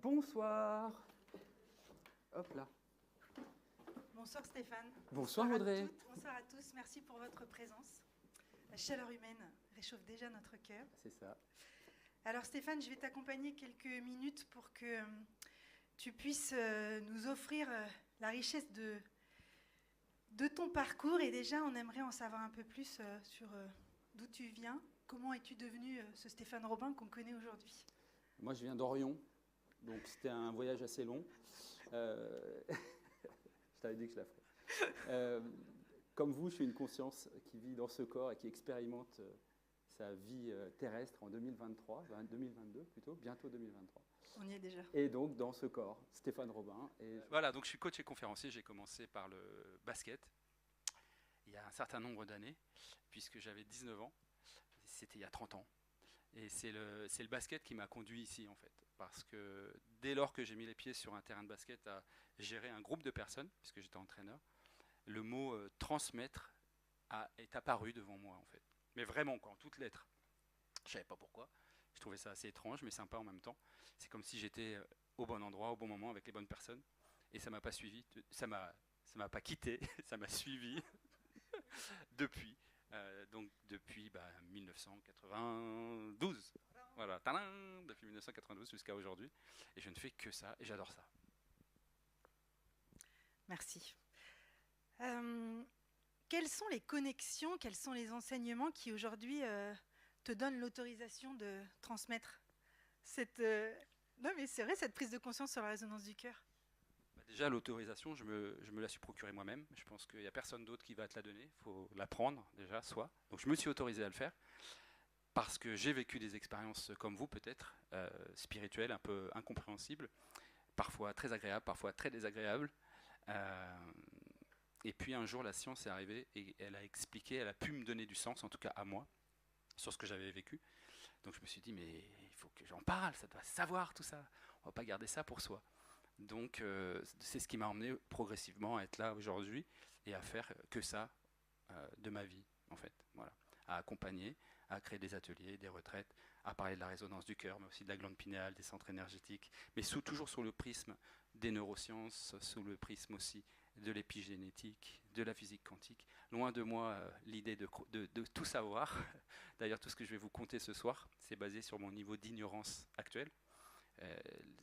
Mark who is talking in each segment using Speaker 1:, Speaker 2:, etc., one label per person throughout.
Speaker 1: Bonsoir. Hop là.
Speaker 2: Bonsoir Stéphane.
Speaker 1: Bonsoir Audrey.
Speaker 2: Bonsoir à tous, merci pour votre présence. La chaleur humaine réchauffe déjà notre cœur.
Speaker 1: C'est ça.
Speaker 2: Alors Stéphane, je vais t'accompagner quelques minutes pour que tu puisses nous offrir la richesse de ton parcours. Et déjà, on aimerait en savoir un peu plus sur d'où tu viens. Comment es-tu devenu ce Stéphane Robin qu'on connaît aujourd'hui?
Speaker 1: Moi, je viens d'Orion, donc c'était un voyage assez long. Je t'avais dit que je la ferais. Comme vous, je suis une conscience qui vit dans ce corps et qui expérimente sa vie terrestre en 2023, 2022 plutôt, bientôt 2023.
Speaker 2: On y est déjà.
Speaker 1: Et donc, dans ce corps, Stéphane Robin.
Speaker 3: Voilà, donc je suis coach et conférencier. J'ai commencé par le basket il y a un certain nombre d'années, puisque j'avais 19 ans. C'était il y a 30 ans. Et c'est le basket qui m'a conduit ici, en fait. Parce que dès lors que j'ai mis les pieds sur un terrain de basket à gérer un groupe de personnes, puisque j'étais entraîneur, le mot transmettre est apparu devant moi, en fait. Mais vraiment, en toutes lettres. Je ne savais pas pourquoi. Je trouvais ça assez étrange, mais sympa en même temps. C'est comme si j'étais au bon endroit, au bon moment, avec les bonnes personnes. Et ça ne m'a pas suivi. Ça m'a pas quitté. Ça m'a suivi depuis. Donc depuis 1992. Voilà, tadam, depuis 1992 jusqu'à aujourd'hui. Et je ne fais que ça et j'adore ça.
Speaker 2: Merci. Quelles sont les connexions, quels sont les enseignements qui aujourd'hui te donnent l'autorisation de transmettre cette... Non mais c'est vrai, cette prise de conscience sur la résonance du cœur?
Speaker 3: Déjà, l'autorisation, je me la suis procurée moi-même. Je pense qu'il n'y a personne d'autre qui va te la donner. Il faut la prendre déjà, soi. Donc je me suis autorisé à le faire parce que j'ai vécu des expériences comme vous peut-être, spirituelles, un peu incompréhensibles, parfois très agréables, parfois très désagréables. Et puis un jour, la science est arrivée et elle a expliqué, elle a pu me donner du sens, en tout cas à moi, sur ce que j'avais vécu. Donc je me suis dit, mais il faut que j'en parle, ça doit savoir tout ça. On ne va pas garder ça pour soi. Donc c'est ce qui m'a emmené progressivement à être là aujourd'hui et à faire que ça de ma vie, en fait. Voilà. À accompagner, à créer des ateliers, des retraites, à parler de la résonance du cœur, mais aussi de la glande pinéale, des centres énergétiques, mais toujours sous le prisme des neurosciences, sous le prisme aussi de l'épigénétique, de la physique quantique. Loin de moi l'idée de tout savoir. D'ailleurs, tout ce que je vais vous conter ce soir, c'est basé sur mon niveau d'ignorance actuel.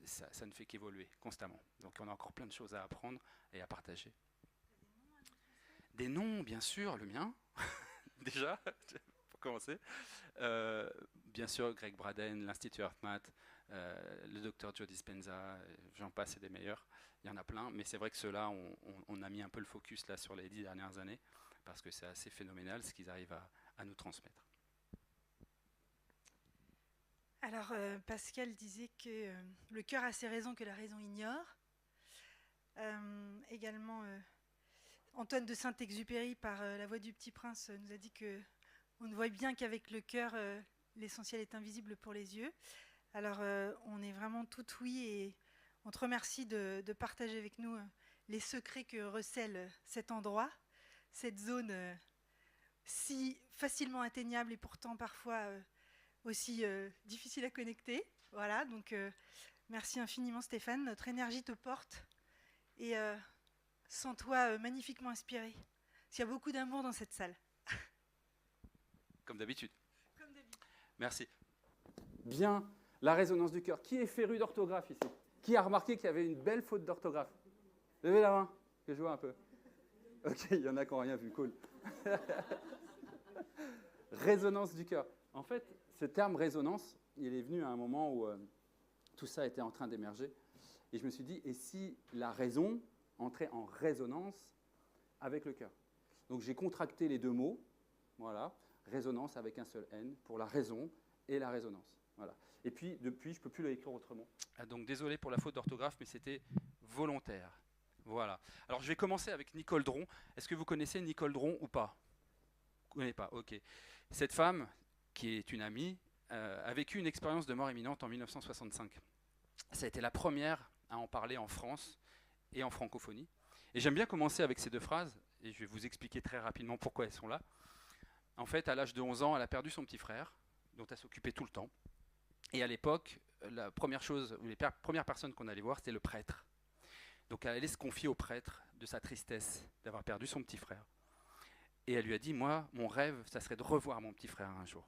Speaker 3: Ça ne fait qu'évoluer constamment. Donc on a encore plein de choses à apprendre et à partager. Des noms, bien sûr, le mien, déjà, pour commencer. Bien sûr, Greg Braden, l'Institut HeartMath, le docteur Joe Dispenza, j'en passe, c'est des meilleurs. Il y en a plein, mais c'est vrai que ceux-là, on a mis un peu le focus là sur les 10 dernières années, parce que c'est assez phénoménal ce qu'ils arrivent à nous transmettre.
Speaker 2: Alors, Pascal disait que le cœur a ses raisons que la raison ignore. Également, Antoine de Saint-Exupéry, par La Voix du Petit Prince, nous a dit que on ne voit bien qu'avec le cœur, l'essentiel est invisible pour les yeux. Alors, on est vraiment tout oui et on te remercie de partager avec nous les secrets que recèle cet endroit, cette zone si facilement atteignable et pourtant parfois... aussi difficile à connecter. Voilà, donc merci infiniment Stéphane. Notre énergie te porte et sens-toi magnifiquement inspiré. Il y a beaucoup d'amour dans cette salle.
Speaker 3: Comme d'habitude. Merci.
Speaker 1: Bien, la résonance du cœur. Qui est féru d'orthographe ici? Qui a remarqué qu'il y avait une belle faute d'orthographe? Levez la main, que je vois un peu. Ok, il y en a qui n'ont rien vu, cool. Résonance du cœur. En fait, ce terme résonance, il est venu à un moment où tout ça était en train d'émerger. Et je me suis dit, et si la raison entrait en résonance avec le cœur? Donc j'ai contracté les deux mots, voilà, résonance avec un seul N, pour la raison et la résonance. Voilà. Et puis, depuis, je ne peux plus l'écrire autrement.
Speaker 3: Donc désolé pour la faute d'orthographe, mais c'était volontaire. Voilà. Alors je vais commencer avec Nicole Dron. Est-ce que vous connaissez Nicole Dron ou pas? Vous ne connaissez pas, ok. Cette femme, qui est une amie, a vécu une expérience de mort imminente en 1965. Ça a été la première à en parler en France et en francophonie. Et j'aime bien commencer avec ces deux phrases, et je vais vous expliquer très rapidement pourquoi elles sont là. En fait, à l'âge de 11 ans, elle a perdu son petit frère, dont elle s'occupait tout le temps. Et à l'époque, la première chose, ou les premières personnes qu'on allait voir, c'était le prêtre. Donc elle allait se confier au prêtre de sa tristesse d'avoir perdu son petit frère. Et elle lui a dit, moi, mon rêve, ça serait de revoir mon petit frère un jour.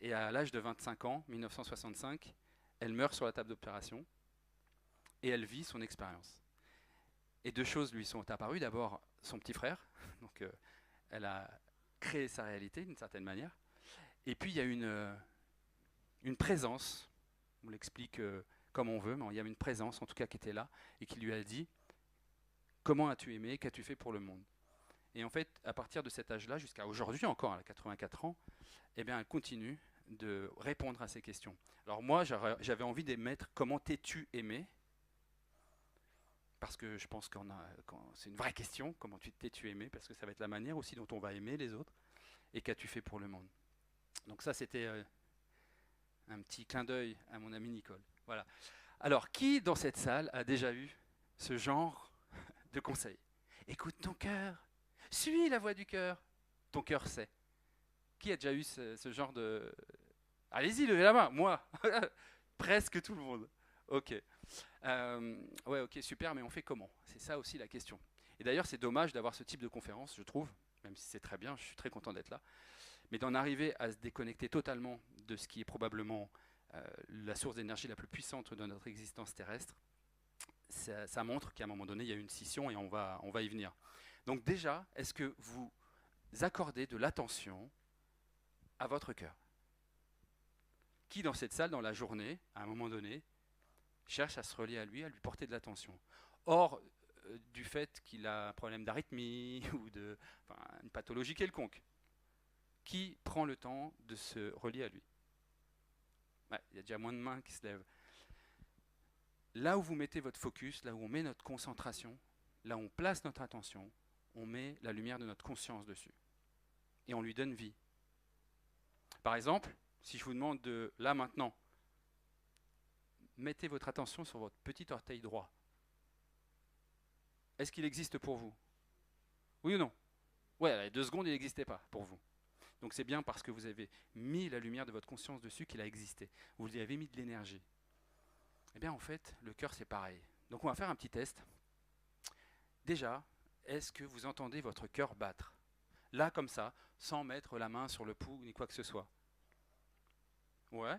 Speaker 3: Et à l'âge de 25 ans, 1965, elle meurt sur la table d'opération et elle vit son expérience. Et deux choses lui sont apparues. D'abord, son petit frère. Donc elle a créé sa réalité d'une certaine manière. Et puis il y a une présence, on l'explique comme on veut, mais il y a une présence en tout cas qui était là et qui lui a dit « Comment as-tu aimé? Qu'as-tu fait pour le monde ?» Et en fait, à partir de cet âge-là, jusqu'à aujourd'hui encore, elle a 84 ans, eh bien, elle continue de répondre à ces questions. Alors moi, j'avais envie de mettre « Comment t'es-tu aimé ?» Parce que je pense que c'est une vraie question, comment t'es-tu aimé? Parce que ça va être la manière aussi dont on va aimer les autres. Et qu'as-tu fait pour le monde? Donc ça, c'était un petit clin d'œil à mon amie Nicole. Voilà. Alors, qui dans cette salle a déjà eu ce genre de conseil? Écoute ton cœur, suis la voix du cœur, ton cœur sait. Qui a déjà eu ce genre de... Allez-y, levez la main, moi. Presque tout le monde. Ok. Ouais, ok, super, mais on fait comment? C'est ça aussi la question. Et d'ailleurs, c'est dommage d'avoir ce type de conférence, je trouve, même si c'est très bien, je suis très content d'être là, mais d'en arriver à se déconnecter totalement de ce qui est probablement la source d'énergie la plus puissante de notre existence terrestre, ça montre qu'à un moment donné, il y a une scission et on va y venir. Donc déjà, est-ce que vous accordez de l'attention à votre cœur? Qui dans cette salle, dans la journée, à un moment donné, cherche à se relier à lui porter de l'attention? Or, du fait qu'il a un problème d'arythmie ou une pathologie quelconque, qui prend le temps de se relier à lui? Ouais, il y a déjà moins de mains qui se lèvent. Là où vous mettez votre focus, là où on met notre concentration, là où on place notre attention, on met la lumière de notre conscience dessus. Et on lui donne vie. Par exemple, si je vous demande de, là maintenant, mettez votre attention sur votre petit orteil droit. Est-ce qu'il existe pour vous? Oui ou non? Ouais, il y a 2 secondes, il n'existait pas pour vous. Donc c'est bien parce que vous avez mis la lumière de votre conscience dessus qu'il a existé. Vous y avez mis de l'énergie. Eh bien en fait, le cœur c'est pareil. Donc on va faire un petit test. Déjà, est-ce que vous entendez votre cœur battre? Là comme ça, sans mettre la main sur le pouls ni quoi que ce soit. Ouais.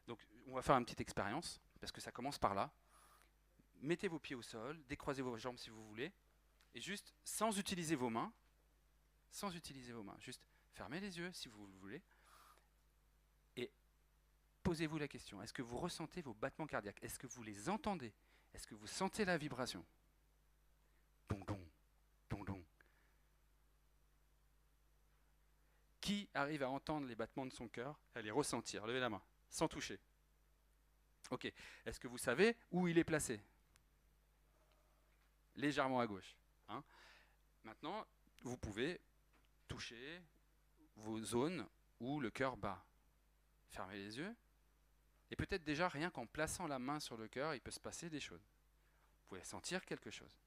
Speaker 3: Donc on va faire une petite expérience, parce que ça commence par là. Mettez vos pieds au sol, décroisez vos jambes si vous voulez, et juste sans utiliser vos mains, juste fermez les yeux si vous le voulez, et posez-vous la question, est-ce que vous ressentez vos battements cardiaques? Est-ce que vous les entendez? Est-ce que vous sentez la vibration? Dong-dong, dong-dong. Qui arrive à entendre les battements de son cœur, à les ressentir? Levez la main, sans toucher. Ok, est-ce que vous savez où il est placé? Légèrement à gauche. Hein. Maintenant, vous pouvez toucher vos zones où le cœur bat. Fermez les yeux. Et peut-être déjà, rien qu'en plaçant la main sur le cœur, il peut se passer des choses. Vous pouvez sentir quelque chose.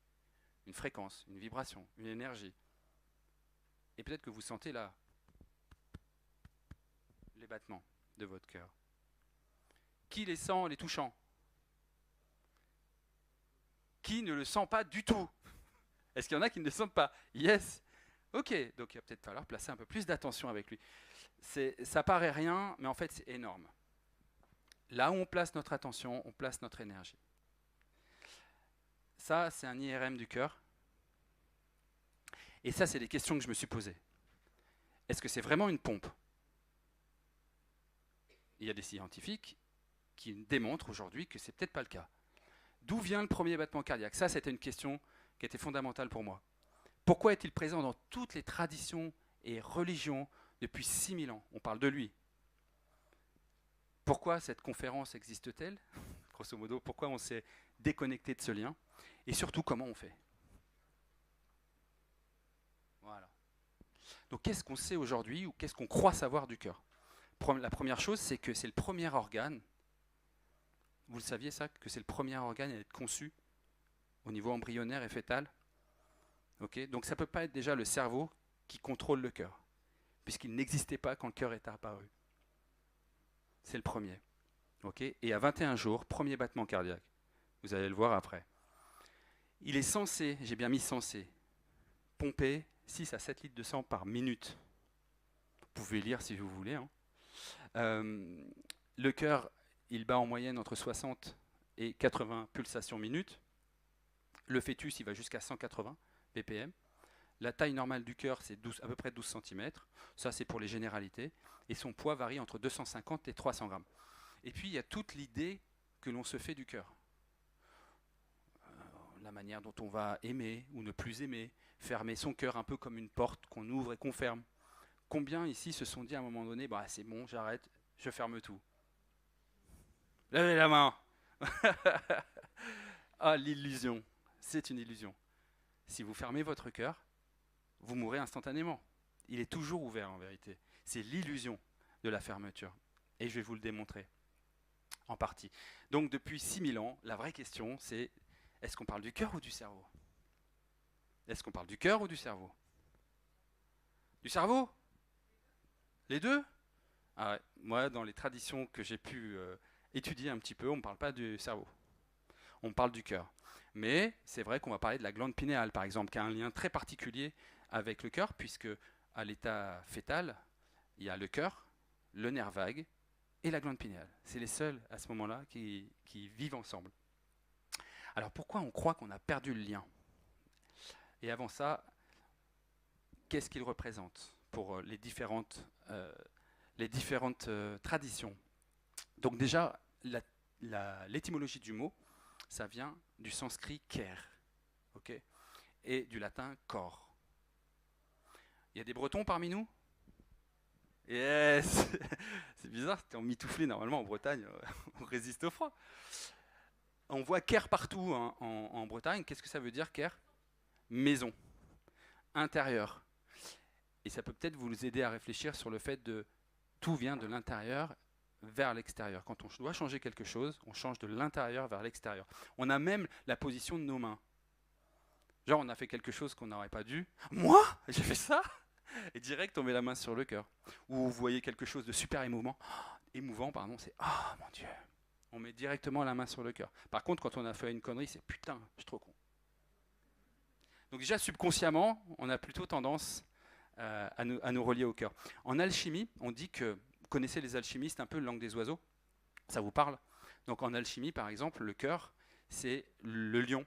Speaker 3: Une fréquence, une vibration, une énergie. Et peut-être que vous sentez là les battements de votre cœur. Qui les sent en les touchant? Qui ne le sent pas du tout? Est-ce qu'il y en a qui ne le sentent pas? Yes. Ok, donc il va peut-être falloir placer un peu plus d'attention avec lui. Ça paraît rien, mais en fait c'est énorme. Là où on place notre attention, on place notre énergie. Ça, c'est un IRM du cœur. Et ça, c'est des questions que je me suis posées. Est-ce que c'est vraiment une pompe? Il y a des scientifiques qui démontrent aujourd'hui que c'est peut-être pas le cas. D'où vient le premier battement cardiaque? Ça, c'était une question qui était fondamentale pour moi. Pourquoi est-il présent dans toutes les traditions et religions depuis 6000 ans? On parle de lui. Pourquoi cette conférence existe-t-elle? Grosso modo, pourquoi on s'est déconnecté de ce lien? Et surtout, comment on fait? Voilà. Donc, qu'est-ce qu'on sait aujourd'hui ou qu'est-ce qu'on croit savoir du cœur? La première chose, c'est que c'est le premier organe. Vous le saviez ça, que c'est le premier organe à être conçu au niveau embryonnaire et fœtal. Okay, donc ça ne peut pas être déjà le cerveau qui contrôle le cœur, puisqu'il n'existait pas quand le cœur est apparu. C'est le premier. Okay, et à 21 jours, premier battement cardiaque. Vous allez le voir après. Il est censé, j'ai bien mis censé, pomper 6 à 7 litres de sang par minute. Vous pouvez lire si vous voulez. Hein. Le cœur, il bat en moyenne entre 60 et 80 pulsations minute. Le fœtus, il va jusqu'à 180 BPM. La taille normale du cœur, c'est à peu près 12 cm. Ça, c'est pour les généralités. Et son poids varie entre 250 et 300 grammes. Et puis, il y a toute l'idée que l'on se fait du cœur. La manière dont on va aimer ou ne plus aimer, fermer son cœur un peu comme une porte qu'on ouvre et qu'on ferme. Combien ici se sont dit à un moment donné, bah, c'est bon, j'arrête, je ferme tout. Levez la main. Ah, l'illusion. C'est une illusion. Si vous fermez votre cœur, vous mourrez instantanément. Il est toujours ouvert en vérité. C'est l'illusion de la fermeture. Et je vais vous le démontrer en partie. Donc depuis 6000 ans, la vraie question c'est, est-ce qu'on parle du cœur ou du cerveau? Est-ce qu'on parle du cœur ou du cerveau? Du cerveau? Les deux? Ah ouais. Moi, dans les traditions que j'ai pu étudier un petit peu, on ne parle pas du cerveau. On parle du cœur. Mais c'est vrai qu'on va parler de la glande pinéale, par exemple, qui a un lien très particulier avec le cœur, puisque à l'état fœtal, il y a le cœur, le nerf vague et la glande pinéale. C'est les seuls, à ce moment-là, qui vivent ensemble. Alors pourquoi on croit qu'on a perdu le lien? Et avant ça, qu'est-ce qu'il représente pour les différentes traditions? Donc déjà, l'étymologie du mot, ça vient du sanskrit ker, okay, et du latin cor. Il y a des Bretons parmi nous? Yes. C'est bizarre, c'était en mitouflé normalement en Bretagne, on résiste au froid. On voit ker partout hein, en Bretagne. Qu'est-ce que ça veut dire ker? Maison, intérieur. Et ça peut peut-être vous aider à réfléchir sur le fait de tout vient de l'intérieur vers l'extérieur. Quand on doit changer quelque chose, on change de l'intérieur vers l'extérieur. On a même la position de nos mains. Genre, on a fait quelque chose qu'on n'aurait pas dû. Moi, j'ai fait ça. Et direct, on met la main sur le cœur. Ou vous voyez quelque chose de super émouvant, c'est « Ah, mon Dieu !» On met directement la main sur le cœur. Par contre, quand on a fait une connerie, c'est « Putain, je suis trop con !» Donc déjà, subconsciemment, on a plutôt tendance à nous relier au cœur. En alchimie, on dit que, vous connaissez les alchimistes, un peu le langue des oiseaux, ça vous parle? Donc en alchimie, par exemple, le cœur, c'est le lion.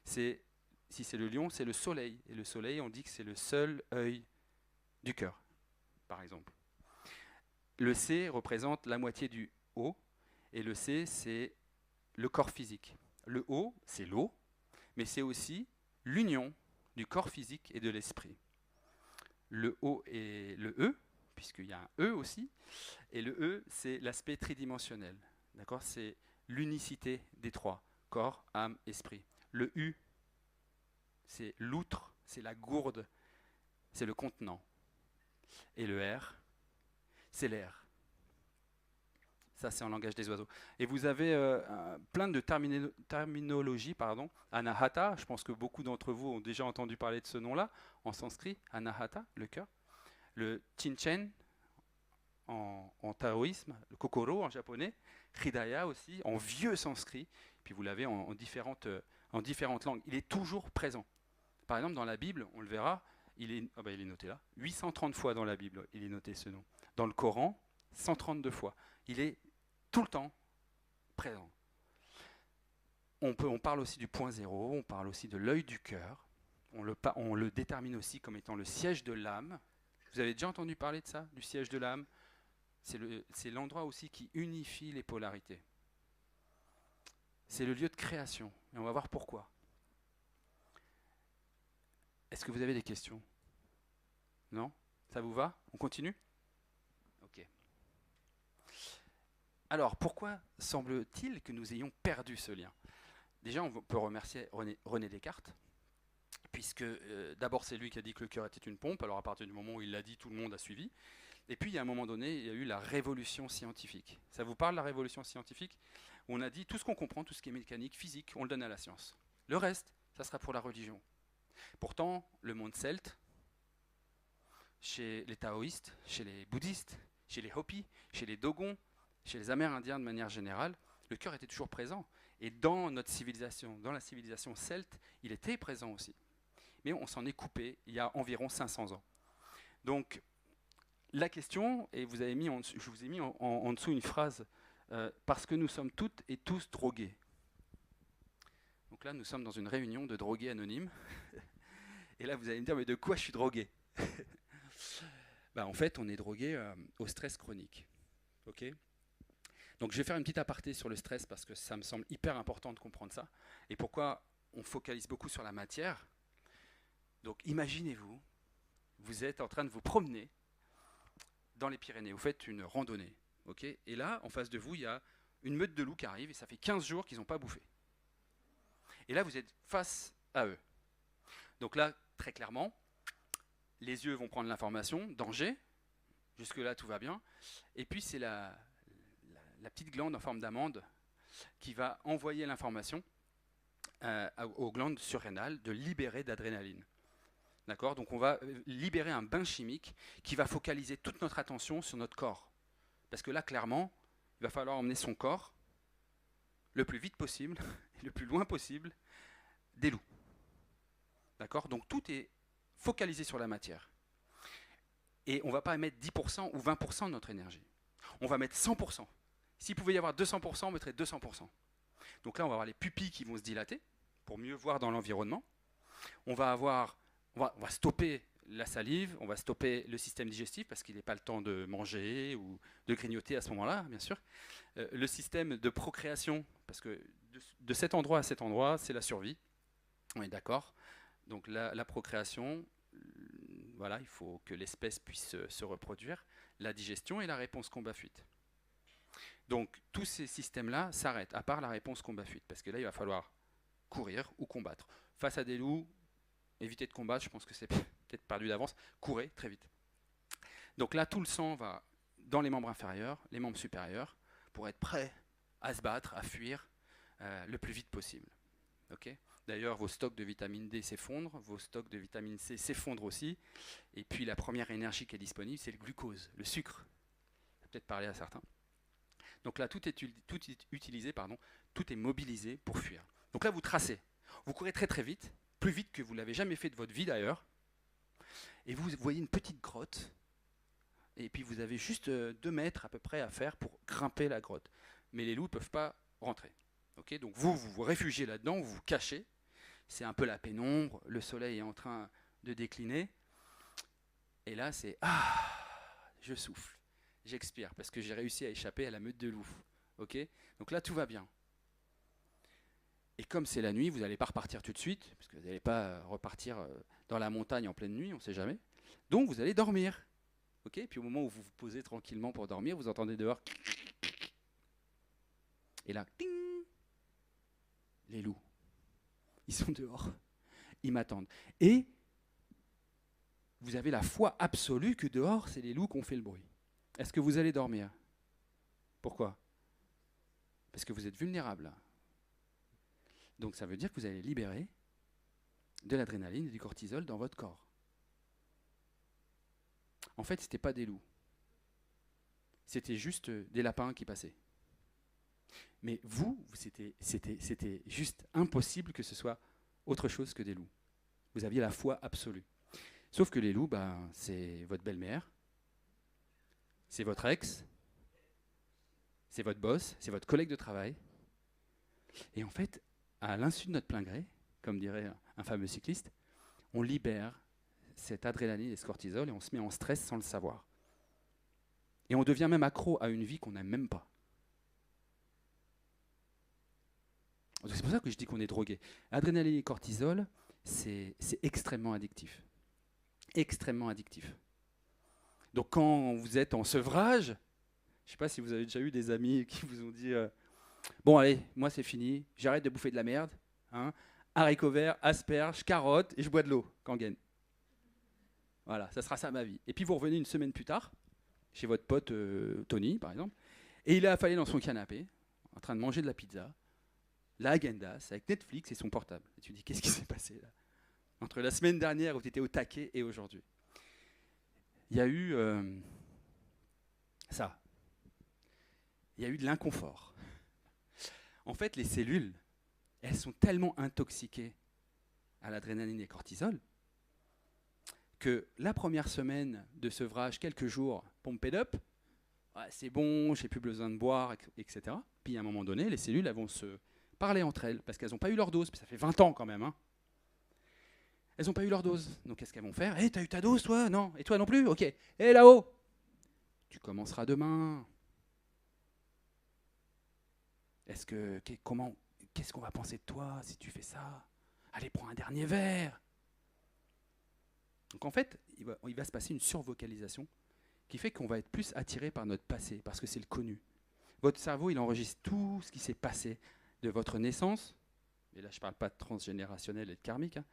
Speaker 3: Si c'est le lion, c'est le soleil. Et le soleil, on dit que c'est le seul œil du cœur, par exemple. Le C représente la moitié du O, et le C, c'est le corps physique. Le O, c'est l'eau, mais c'est aussi l'union du corps physique et de l'esprit. Le O et le E, puisqu'il y a un E aussi, et le E, c'est l'aspect tridimensionnel. D'accord? C'est l'unicité des trois, corps, âme, esprit. Le U, c'est l'outre, c'est la gourde, c'est le contenant. Et le R, c'est l'air. Ça, c'est en langage des oiseaux. Et vous avez plein de terminologie, Anahata, je pense que beaucoup d'entre vous ont déjà entendu parler de ce nom-là, en sanskrit, Anahata, le cœur. Le Chinchen, en taoïsme, le Kokoro en japonais, Hridaya aussi, en vieux sanskrit, puis vous l'avez en différentes langues. Il est toujours présent. Par exemple, dans la Bible, on le verra, il est noté là, 830 fois dans la Bible, il est noté ce nom. Dans le Coran, 132 fois. Il est tout le temps présent. On parle aussi du point zéro, on parle aussi de l'œil du cœur, on le détermine aussi comme étant le siège de l'âme. Vous avez déjà entendu parler de ça, du siège de l'âme? C'est l'endroit aussi qui unifie les polarités. C'est le lieu de création, et on va voir pourquoi. Est-ce que vous avez des questions? Non? Ça vous va? On continue? Ok. Alors, pourquoi semble-t-il que nous ayons perdu ce lien? Déjà, on peut remercier René Descartes, puisque d'abord c'est lui qui a dit que le cœur était une pompe, alors à partir du moment où il l'a dit, tout le monde a suivi. Et puis, il y a un moment donné, il y a eu la révolution scientifique. Ça vous parle, la révolution scientifique? Où on a dit, tout ce qu'on comprend, tout ce qui est mécanique, physique, on le donne à la science. Le reste, ça sera pour la religion. Pourtant, le monde celte, chez les taoïstes, chez les bouddhistes, chez les hopis, chez les dogons, chez les Amérindiens de manière générale, le cœur était toujours présent. Et dans notre civilisation, dans la civilisation celte, il était présent aussi. Mais on s'en est coupé il y a environ 500 ans. Donc, la question, et vous avez mis je vous ai mis en dessous une phrase, parce que nous sommes toutes et tous drogués. Donc là, nous sommes dans une réunion de drogués anonymes. Et là, vous allez me dire, mais de quoi je suis drogué? En fait, on est drogué au stress chronique. Okay, donc je vais faire une petite aparté sur le stress parce que ça me semble hyper important de comprendre ça. Et pourquoi on focalise beaucoup sur la matière. Donc imaginez-vous, vous êtes en train de vous promener dans les Pyrénées, vous faites une randonnée. Okay, et là, en face de vous, il y a une meute de loups qui arrive et ça fait 15 jours qu'ils n'ont pas bouffé. Et là, vous êtes face à eux. Donc là, très clairement, les yeux vont prendre l'information, danger, jusque-là tout va bien. Et puis c'est la petite glande en forme d'amande qui va envoyer l'information aux glandes surrénales de libérer d'adrénaline. D'accord? Donc on va libérer un bain chimique qui va focaliser toute notre attention sur notre corps. Parce que là, clairement, il va falloir emmener son corps le plus vite possible, et le plus loin possible, des loups. D'accord? Donc tout est focalisé sur la matière. Et on ne va pas mettre 10% ou 20% de notre énergie. On va mettre 100%. S'il pouvait y avoir 200%, on mettrait 200%. Donc là, on va avoir les pupilles qui vont se dilater pour mieux voir dans l'environnement. On va stopper la salive, on va stopper le système digestif parce qu'il n'est pas le temps de manger ou de grignoter à ce moment-là, bien sûr. Le système de procréation, parce que de cet endroit à cet endroit, c'est la survie. On est d'accord. Donc la procréation, voilà, il faut que l'espèce puisse se reproduire. La digestion et la réponse combat-fuite. Donc tous ces systèmes-là s'arrêtent, à part la réponse combat-fuite, parce que là, il va falloir courir ou combattre. Face à des loups, éviter de combattre, je pense que c'est peut-être perdu d'avance, courez très vite. Donc là, tout le sang va dans les membres inférieurs, les membres supérieurs, pour être prêt à se battre, à fuir le plus vite possible. Okay? D'ailleurs, vos stocks de vitamine D s'effondrent, vos stocks de vitamine C s'effondrent aussi, et puis la première énergie qui est disponible, c'est le glucose, le sucre. Ça va peut-être parler à certains. Donc là, tout est utilisé, tout est mobilisé pour fuir. Donc là, vous tracez. Vous courez très très vite, plus vite que vous ne l'avez jamais fait de votre vie d'ailleurs, et vous voyez une petite grotte, et puis vous avez juste 2 mètres à peu près à faire pour grimper la grotte. Mais les loups ne peuvent pas rentrer. Okay, donc vous vous réfugiez là-dedans, vous vous cachez, c'est un peu la pénombre, le soleil est en train de décliner, et là c'est « Ah !» je souffle. J'expire parce que j'ai réussi à échapper à la meute de loups. Okay, donc là, tout va bien. Et comme c'est la nuit, vous n'allez pas repartir tout de suite, parce que vous n'allez pas repartir dans la montagne en pleine nuit, on ne sait jamais. Donc vous allez dormir. Okay, et puis au moment où vous vous posez tranquillement pour dormir, vous entendez dehors. Et là, ting, les loups. Ils sont dehors. Ils m'attendent. Et vous avez la foi absolue que dehors, c'est les loups qui ont fait le bruit. Est-ce que vous allez dormir? Pourquoi? Parce que vous êtes vulnérable. Donc ça veut dire que vous allez libérer de l'adrénaline et du cortisol dans votre corps. En fait, ce n'était pas des loups. C'était juste des lapins qui passaient. Mais vous, c'était juste impossible que ce soit autre chose que des loups. Vous aviez la foi absolue. Sauf que les loups, c'est votre belle-mère, c'est votre ex, c'est votre boss, c'est votre collègue de travail. Et en fait, à l'insu de notre plein gré, comme dirait un fameux cycliste, on libère cette adrénaline et ce cortisol et on se met en stress sans le savoir. Et on devient même accro à une vie qu'on n'aime même pas. Donc c'est pour ça que je dis qu'on est drogué. Adrénaline et cortisol, c'est extrêmement addictif. Extrêmement addictif. Donc quand vous êtes en sevrage, je ne sais pas si vous avez déjà eu des amis qui vous ont dit bon allez, moi c'est fini, j'arrête de bouffer de la merde, hein, haricots verts, asperges, carottes et je bois de l'eau, Kangen. Voilà, ça sera ça ma vie. Et puis vous revenez une semaine plus tard, chez votre pote Tony par exemple, et il est affalé dans son canapé, en train de manger de la pizza, la Häagen-Dazs, avec Netflix et son portable. Et tu te dis qu'est-ce qui s'est passé là? Entre la semaine dernière où tu étais au taquet et aujourd'hui. Il y a eu ça.
Speaker 1: il y a eu de l'inconfort. En fait, les cellules, elles sont tellement intoxiquées à l'adrénaline et cortisol que la première semaine de sevrage, quelques jours, pumped up, ouais, c'est bon, j'ai plus besoin de boire, etc. Puis à un moment donné, les cellules elles vont se parler entre elles parce qu'elles n'ont pas eu leur dose. Puis ça fait 20 ans quand même. Hein. Elles n'ont pas eu leur dose. Donc qu'est-ce qu'elles vont faire ? T'as eu ta dose toi ? Non. Et toi non plus ? Ok. Là-haut, tu commenceras demain. Qu'est-ce qu'on va penser de toi si tu fais ça ? Allez, prends un dernier verre. Donc en fait, il va se passer une survocalisation qui fait qu'on va être plus attiré par notre passé, parce que c'est le connu. Votre cerveau, il enregistre tout ce qui s'est passé de votre naissance, et là je ne parle pas de transgénérationnel et de karmique, hein,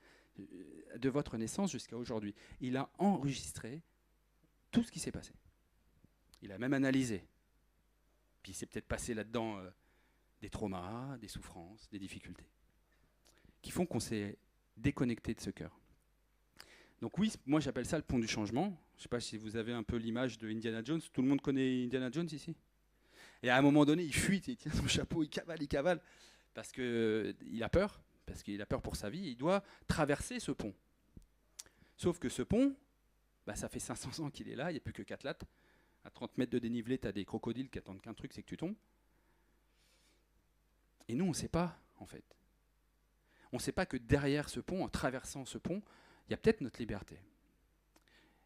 Speaker 1: de votre naissance jusqu'à aujourd'hui. Il a enregistré tout ce qui s'est passé. Il a même analysé. Puis il s'est peut-être passé là-dedans des traumas, des souffrances, des difficultés, qui font qu'on s'est déconnecté de ce cœur. Donc oui, moi j'appelle ça le pont du changement. Je ne sais pas si vous avez un peu l'image de Indiana Jones. Tout le monde connaît Indiana Jones ici ? Et à un moment donné, il fuit, il tient son chapeau, il cavale, parce qu'il a peur, parce qu'il a peur pour sa vie. Il doit traverser ce pont. Sauf que ce pont, ça fait 500 ans qu'il est là, il n'y a plus que 4 lattes. À 30 mètres de dénivelé, tu as des crocodiles qui attendent qu'un truc, c'est que tu tombes. Et nous, on ne sait pas, en fait. On ne sait pas que derrière ce pont, en traversant ce pont, il y a peut-être notre liberté.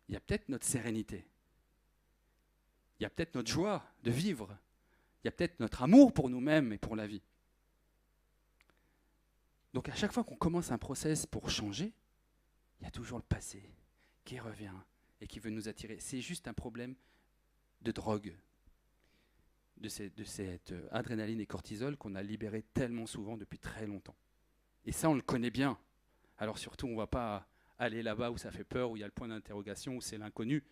Speaker 1: Il y a peut-être notre sérénité. Il y a peut-être notre joie de vivre. Il y a peut-être notre amour pour nous-mêmes et pour la vie. Donc à chaque fois qu'on commence un process pour changer, il y a toujours le passé qui revient et qui veut nous attirer. C'est juste un problème de drogue, de cette adrénaline et cortisol qu'on a libéré tellement souvent depuis très longtemps. Et ça, on le connaît bien. Alors surtout, on ne va pas aller là-bas où ça fait peur, où il y a le point d'interrogation, où c'est l'inconnu.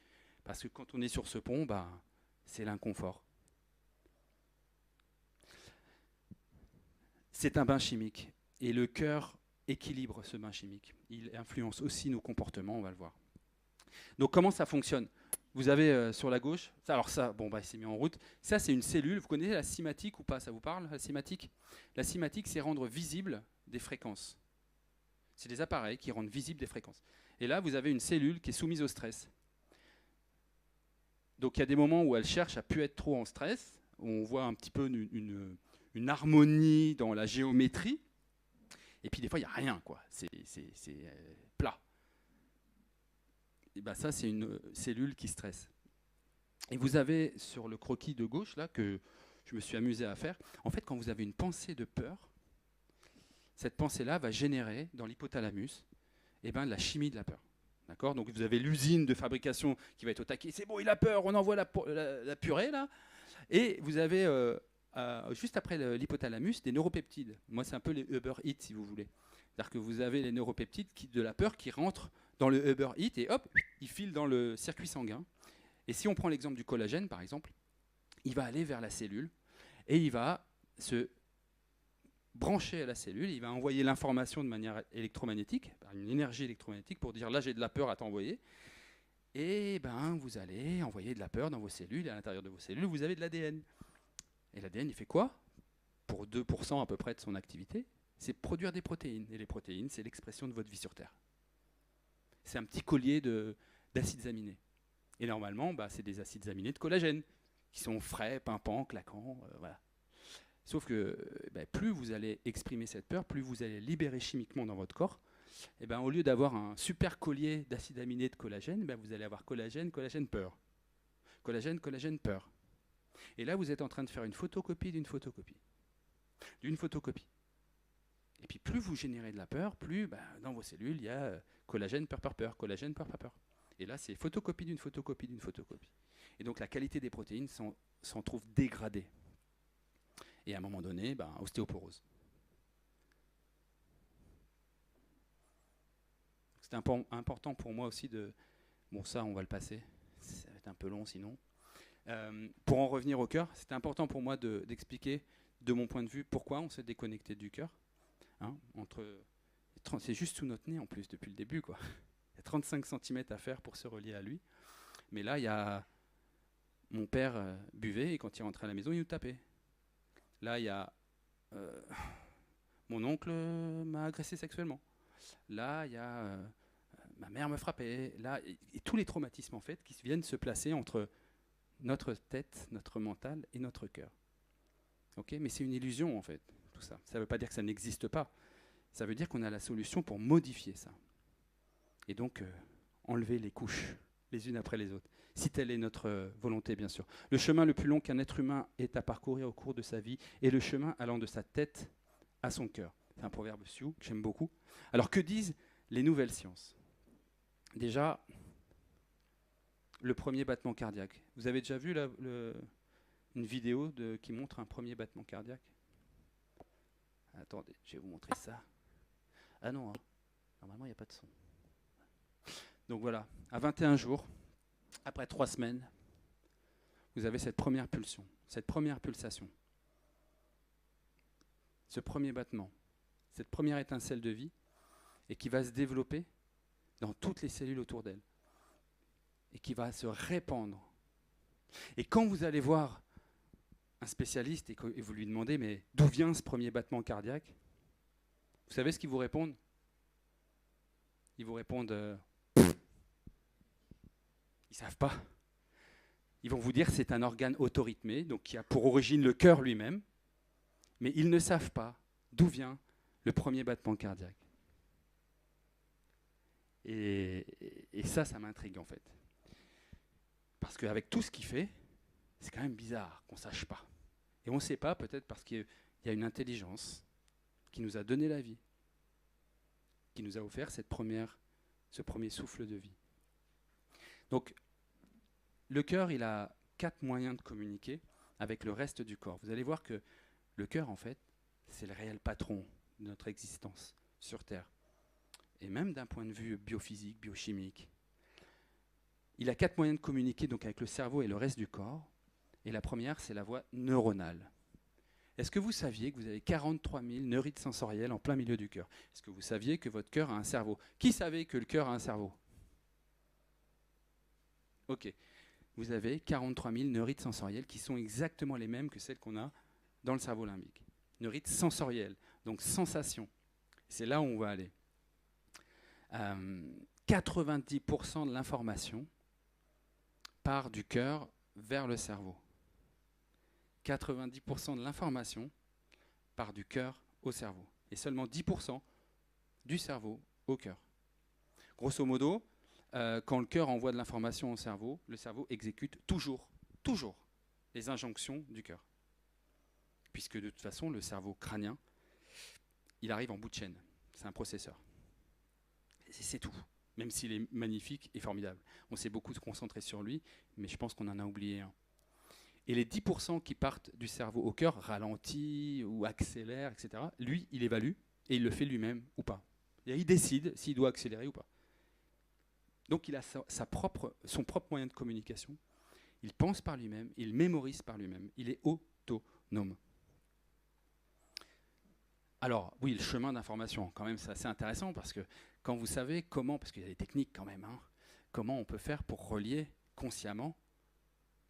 Speaker 1: Parce que quand on est sur ce pont, c'est l'inconfort. C'est un bain chimique. Et le cœur équilibre ce bain chimique. Il influence aussi nos comportements, on va le voir. Donc comment ça fonctionne ? Vous avez sur la gauche, il s'est mis en route. Ça, c'est une cellule. Vous connaissez la cymatique ou pas ? Ça vous parle, la cymatique ? La cymatique, c'est rendre visible des fréquences. C'est des appareils qui rendent visibles des fréquences. Et là, vous avez une cellule qui est soumise au stress. Donc il y a des moments où elle cherche à ne plus être trop en stress, où on voit un petit peu une harmonie dans la géométrie. Et puis des fois, il n'y a rien, quoi. C'est plat. Et ça, c'est une cellule qui stresse. Et vous avez sur le croquis de gauche, là, que je me suis amusé à faire, en fait, quand vous avez une pensée de peur, cette pensée-là va générer dans l'hypothalamus la chimie de la peur. D'accord ? Donc vous avez l'usine de fabrication qui va être au taquet. C'est bon, il a peur, on envoie la purée, là. Et vous avez, juste après l'hypothalamus, des neuropeptides. Moi, c'est un peu les Uber Eats, si vous voulez. C'est-à-dire que vous avez les neuropeptides de la peur qui rentrent dans le Uber Eats et hop, ils filent dans le circuit sanguin. Et si on prend l'exemple du collagène, par exemple, il va aller vers la cellule et il va se branché à la cellule, il va envoyer l'information de manière électromagnétique, par une énergie électromagnétique, pour dire là j'ai de la peur à t'envoyer. Et vous allez envoyer de la peur dans vos cellules, et à l'intérieur de vos cellules, vous avez de l'ADN. Et l'ADN, il fait quoi ? Pour 2% à peu près de son activité, c'est produire des protéines. Et les protéines, c'est l'expression de votre vie sur Terre. C'est un petit collier d'acides aminés. Et normalement, c'est des acides aminés de collagène, qui sont frais, pimpants, claquants, voilà. Sauf que plus vous allez exprimer cette peur, plus vous allez libérer chimiquement dans votre corps. Et au lieu d'avoir un super collier d'acides aminés de collagène, vous allez avoir collagène, collagène, peur. Collagène, collagène, peur. Et là, vous êtes en train de faire une photocopie d'une photocopie. D'une photocopie. Et puis plus vous générez de la peur, plus dans vos cellules, il y a collagène, peur, peur, peur, collagène, peur, peur, peur. Et là, c'est photocopie d'une photocopie d'une photocopie. Et donc la qualité des protéines s'en trouve dégradée. Et à un moment donné, ostéoporose. C'est important pour moi aussi de... Bon, ça, on va le passer. Ça va être un peu long sinon. Pour en revenir au cœur, c'était important pour moi d'expliquer, de mon point de vue, pourquoi on s'est déconnecté du cœur. C'est juste sous notre nez en plus, depuis le début, quoi. Il y a 35 cm à faire pour se relier à lui. Mais là, il y a mon père buvait et quand il rentrait à la maison, il nous tapait. Là, il y a mon oncle m'a agressé sexuellement. Là, il y a ma mère me frappait. Là, et tous les traumatismes en fait qui viennent se placer entre notre tête, notre mental et notre cœur. Okay, mais c'est une illusion en fait, tout ça. Ça ne veut pas dire que ça n'existe pas. Ça veut dire qu'on a la solution pour modifier ça. Et donc, enlever les couches, les unes après les autres, si telle est notre volonté, bien sûr. Le chemin le plus long qu'un être humain ait à parcourir au cours de sa vie est le chemin allant de sa tête à son cœur. C'est un proverbe sioux que j'aime beaucoup. Alors, que disent les nouvelles sciences? Déjà, le premier battement cardiaque. Vous avez déjà vu une vidéo qui montre un premier battement cardiaque? Attendez, je vais vous montrer ça. Ah non, hein. Normalement, il n'y a pas de son. Donc voilà, à 21 jours, après 3 semaines, vous avez cette première pulsion, cette première pulsation, ce premier battement, cette première étincelle de vie, et qui va se développer dans toutes les cellules autour d'elle, et qui va se répandre. Et quand vous allez voir un spécialiste et vous lui demandez, mais d'où vient ce premier battement cardiaque? Vous savez ce qu'ils vous répondent? Ils vous répondent, ils ne savent pas. Ils vont vous dire que c'est un organe autorythmé, donc qui a pour origine le cœur lui-même, mais ils ne savent pas d'où vient le premier battement cardiaque. Et ça m'intrigue en fait. Parce qu'avec tout ce qu'il fait, c'est quand même bizarre qu'on ne sache pas. Et on ne sait pas, peut-être parce qu'il y a une intelligence qui nous a donné la vie, qui nous a offert ce premier souffle de vie. Donc, le cœur, il a 4 moyens de communiquer avec le reste du corps. Vous allez voir que le cœur, en fait, c'est le réel patron de notre existence sur Terre. Et même d'un point de vue biophysique, biochimique. Il a 4 moyens de communiquer donc avec le cerveau et le reste du corps. Et la première, c'est la voie neuronale. Est-ce que vous saviez que vous avez 43 000 neurites sensorielles en plein milieu du cœur? Est-ce que vous saviez que votre cœur a un cerveau? Qui savait que le cœur a un cerveau? Ok. Vous avez 43 000 neurites sensorielles qui sont exactement les mêmes que celles qu'on a dans le cerveau limbique. Neurites sensorielles, donc sensations. C'est là où on va aller. 90% de l'information part du cœur vers le cerveau. 90% de l'information part du cœur au cerveau. Et seulement 10% du cerveau au cœur. Grosso modo, quand le cœur envoie de l'information au cerveau, le cerveau exécute toujours les injonctions du cœur. Puisque de toute façon, le cerveau crânien, il arrive en bout de chaîne. C'est un processeur. C'est tout. Même s'il est magnifique et formidable. On s'est beaucoup concentré sur lui, mais je pense qu'on en a oublié un. Et les 10% qui partent du cerveau au cœur, ralentit ou accélèrent, etc., lui, il évalue et il le fait lui-même ou pas. Et il décide s'il doit accélérer ou pas. Donc il a son propre moyen de communication. Il pense par lui-même, il mémorise par lui-même. Il est autonome. Alors, oui, le chemin d'information, quand même, c'est assez intéressant parce que quand vous savez comment, parce qu'il y a des techniques quand même, comment on peut faire pour relier consciemment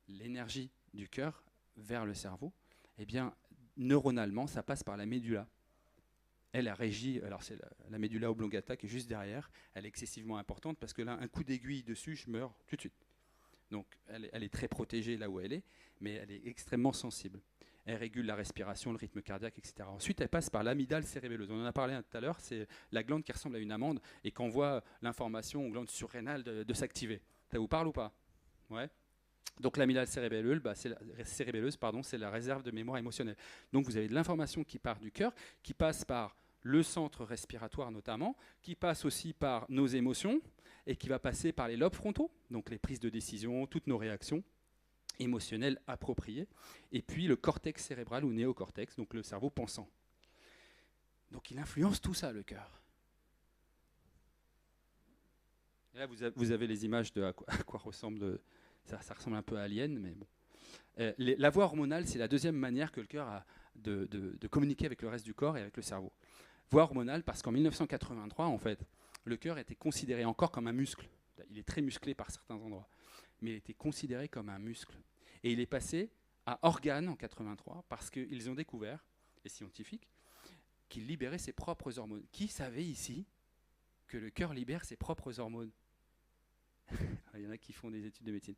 Speaker 1: l'énergie du cœur vers le cerveau, eh bien, neuronalement, ça passe par la médula. Elle a régi, alors c'est la médula oblongata qui est juste derrière, elle est excessivement importante parce que là, un coup d'aiguille dessus, je meurs tout de suite. Donc, elle est très protégée là où elle est, mais elle est extrêmement sensible. Elle régule la respiration, le rythme cardiaque, etc. Ensuite, elle passe par l'amygdale cérébelleuse. On en a parlé tout à l'heure, c'est la glande qui ressemble à une amande et qu'on voit l'information aux glandes surrénales de s'activer. Ça vous parle ou pas? Ouais. Donc l'amygdale cérébelleuse, c'est la réserve de mémoire émotionnelle. Donc vous avez de l'information qui part du cœur, qui passe par le centre respiratoire notamment, qui passe aussi par nos émotions et qui va passer par les lobes frontaux, donc les prises de décision, toutes nos réactions émotionnelles appropriées, et puis le cortex cérébral ou néocortex, donc le cerveau pensant. Donc il influence tout ça, le cœur. Et là, vous avez les images de à quoi ressemble... Ça ressemble un peu à Alien, mais bon. La voie hormonale, c'est la deuxième manière que le cœur a de communiquer avec le reste du corps et avec le cerveau. Voie hormonale parce qu'en 1983, en fait, le cœur était considéré encore comme un muscle. Il est très musclé par certains endroits, mais il était considéré comme un muscle. Et il est passé à organe en 83 parce qu'ils ont découvert, les scientifiques, qu'il libérait ses propres hormones. Qui savait ici que le cœur libère ses propres hormones? Il y en a qui font des études de médecine.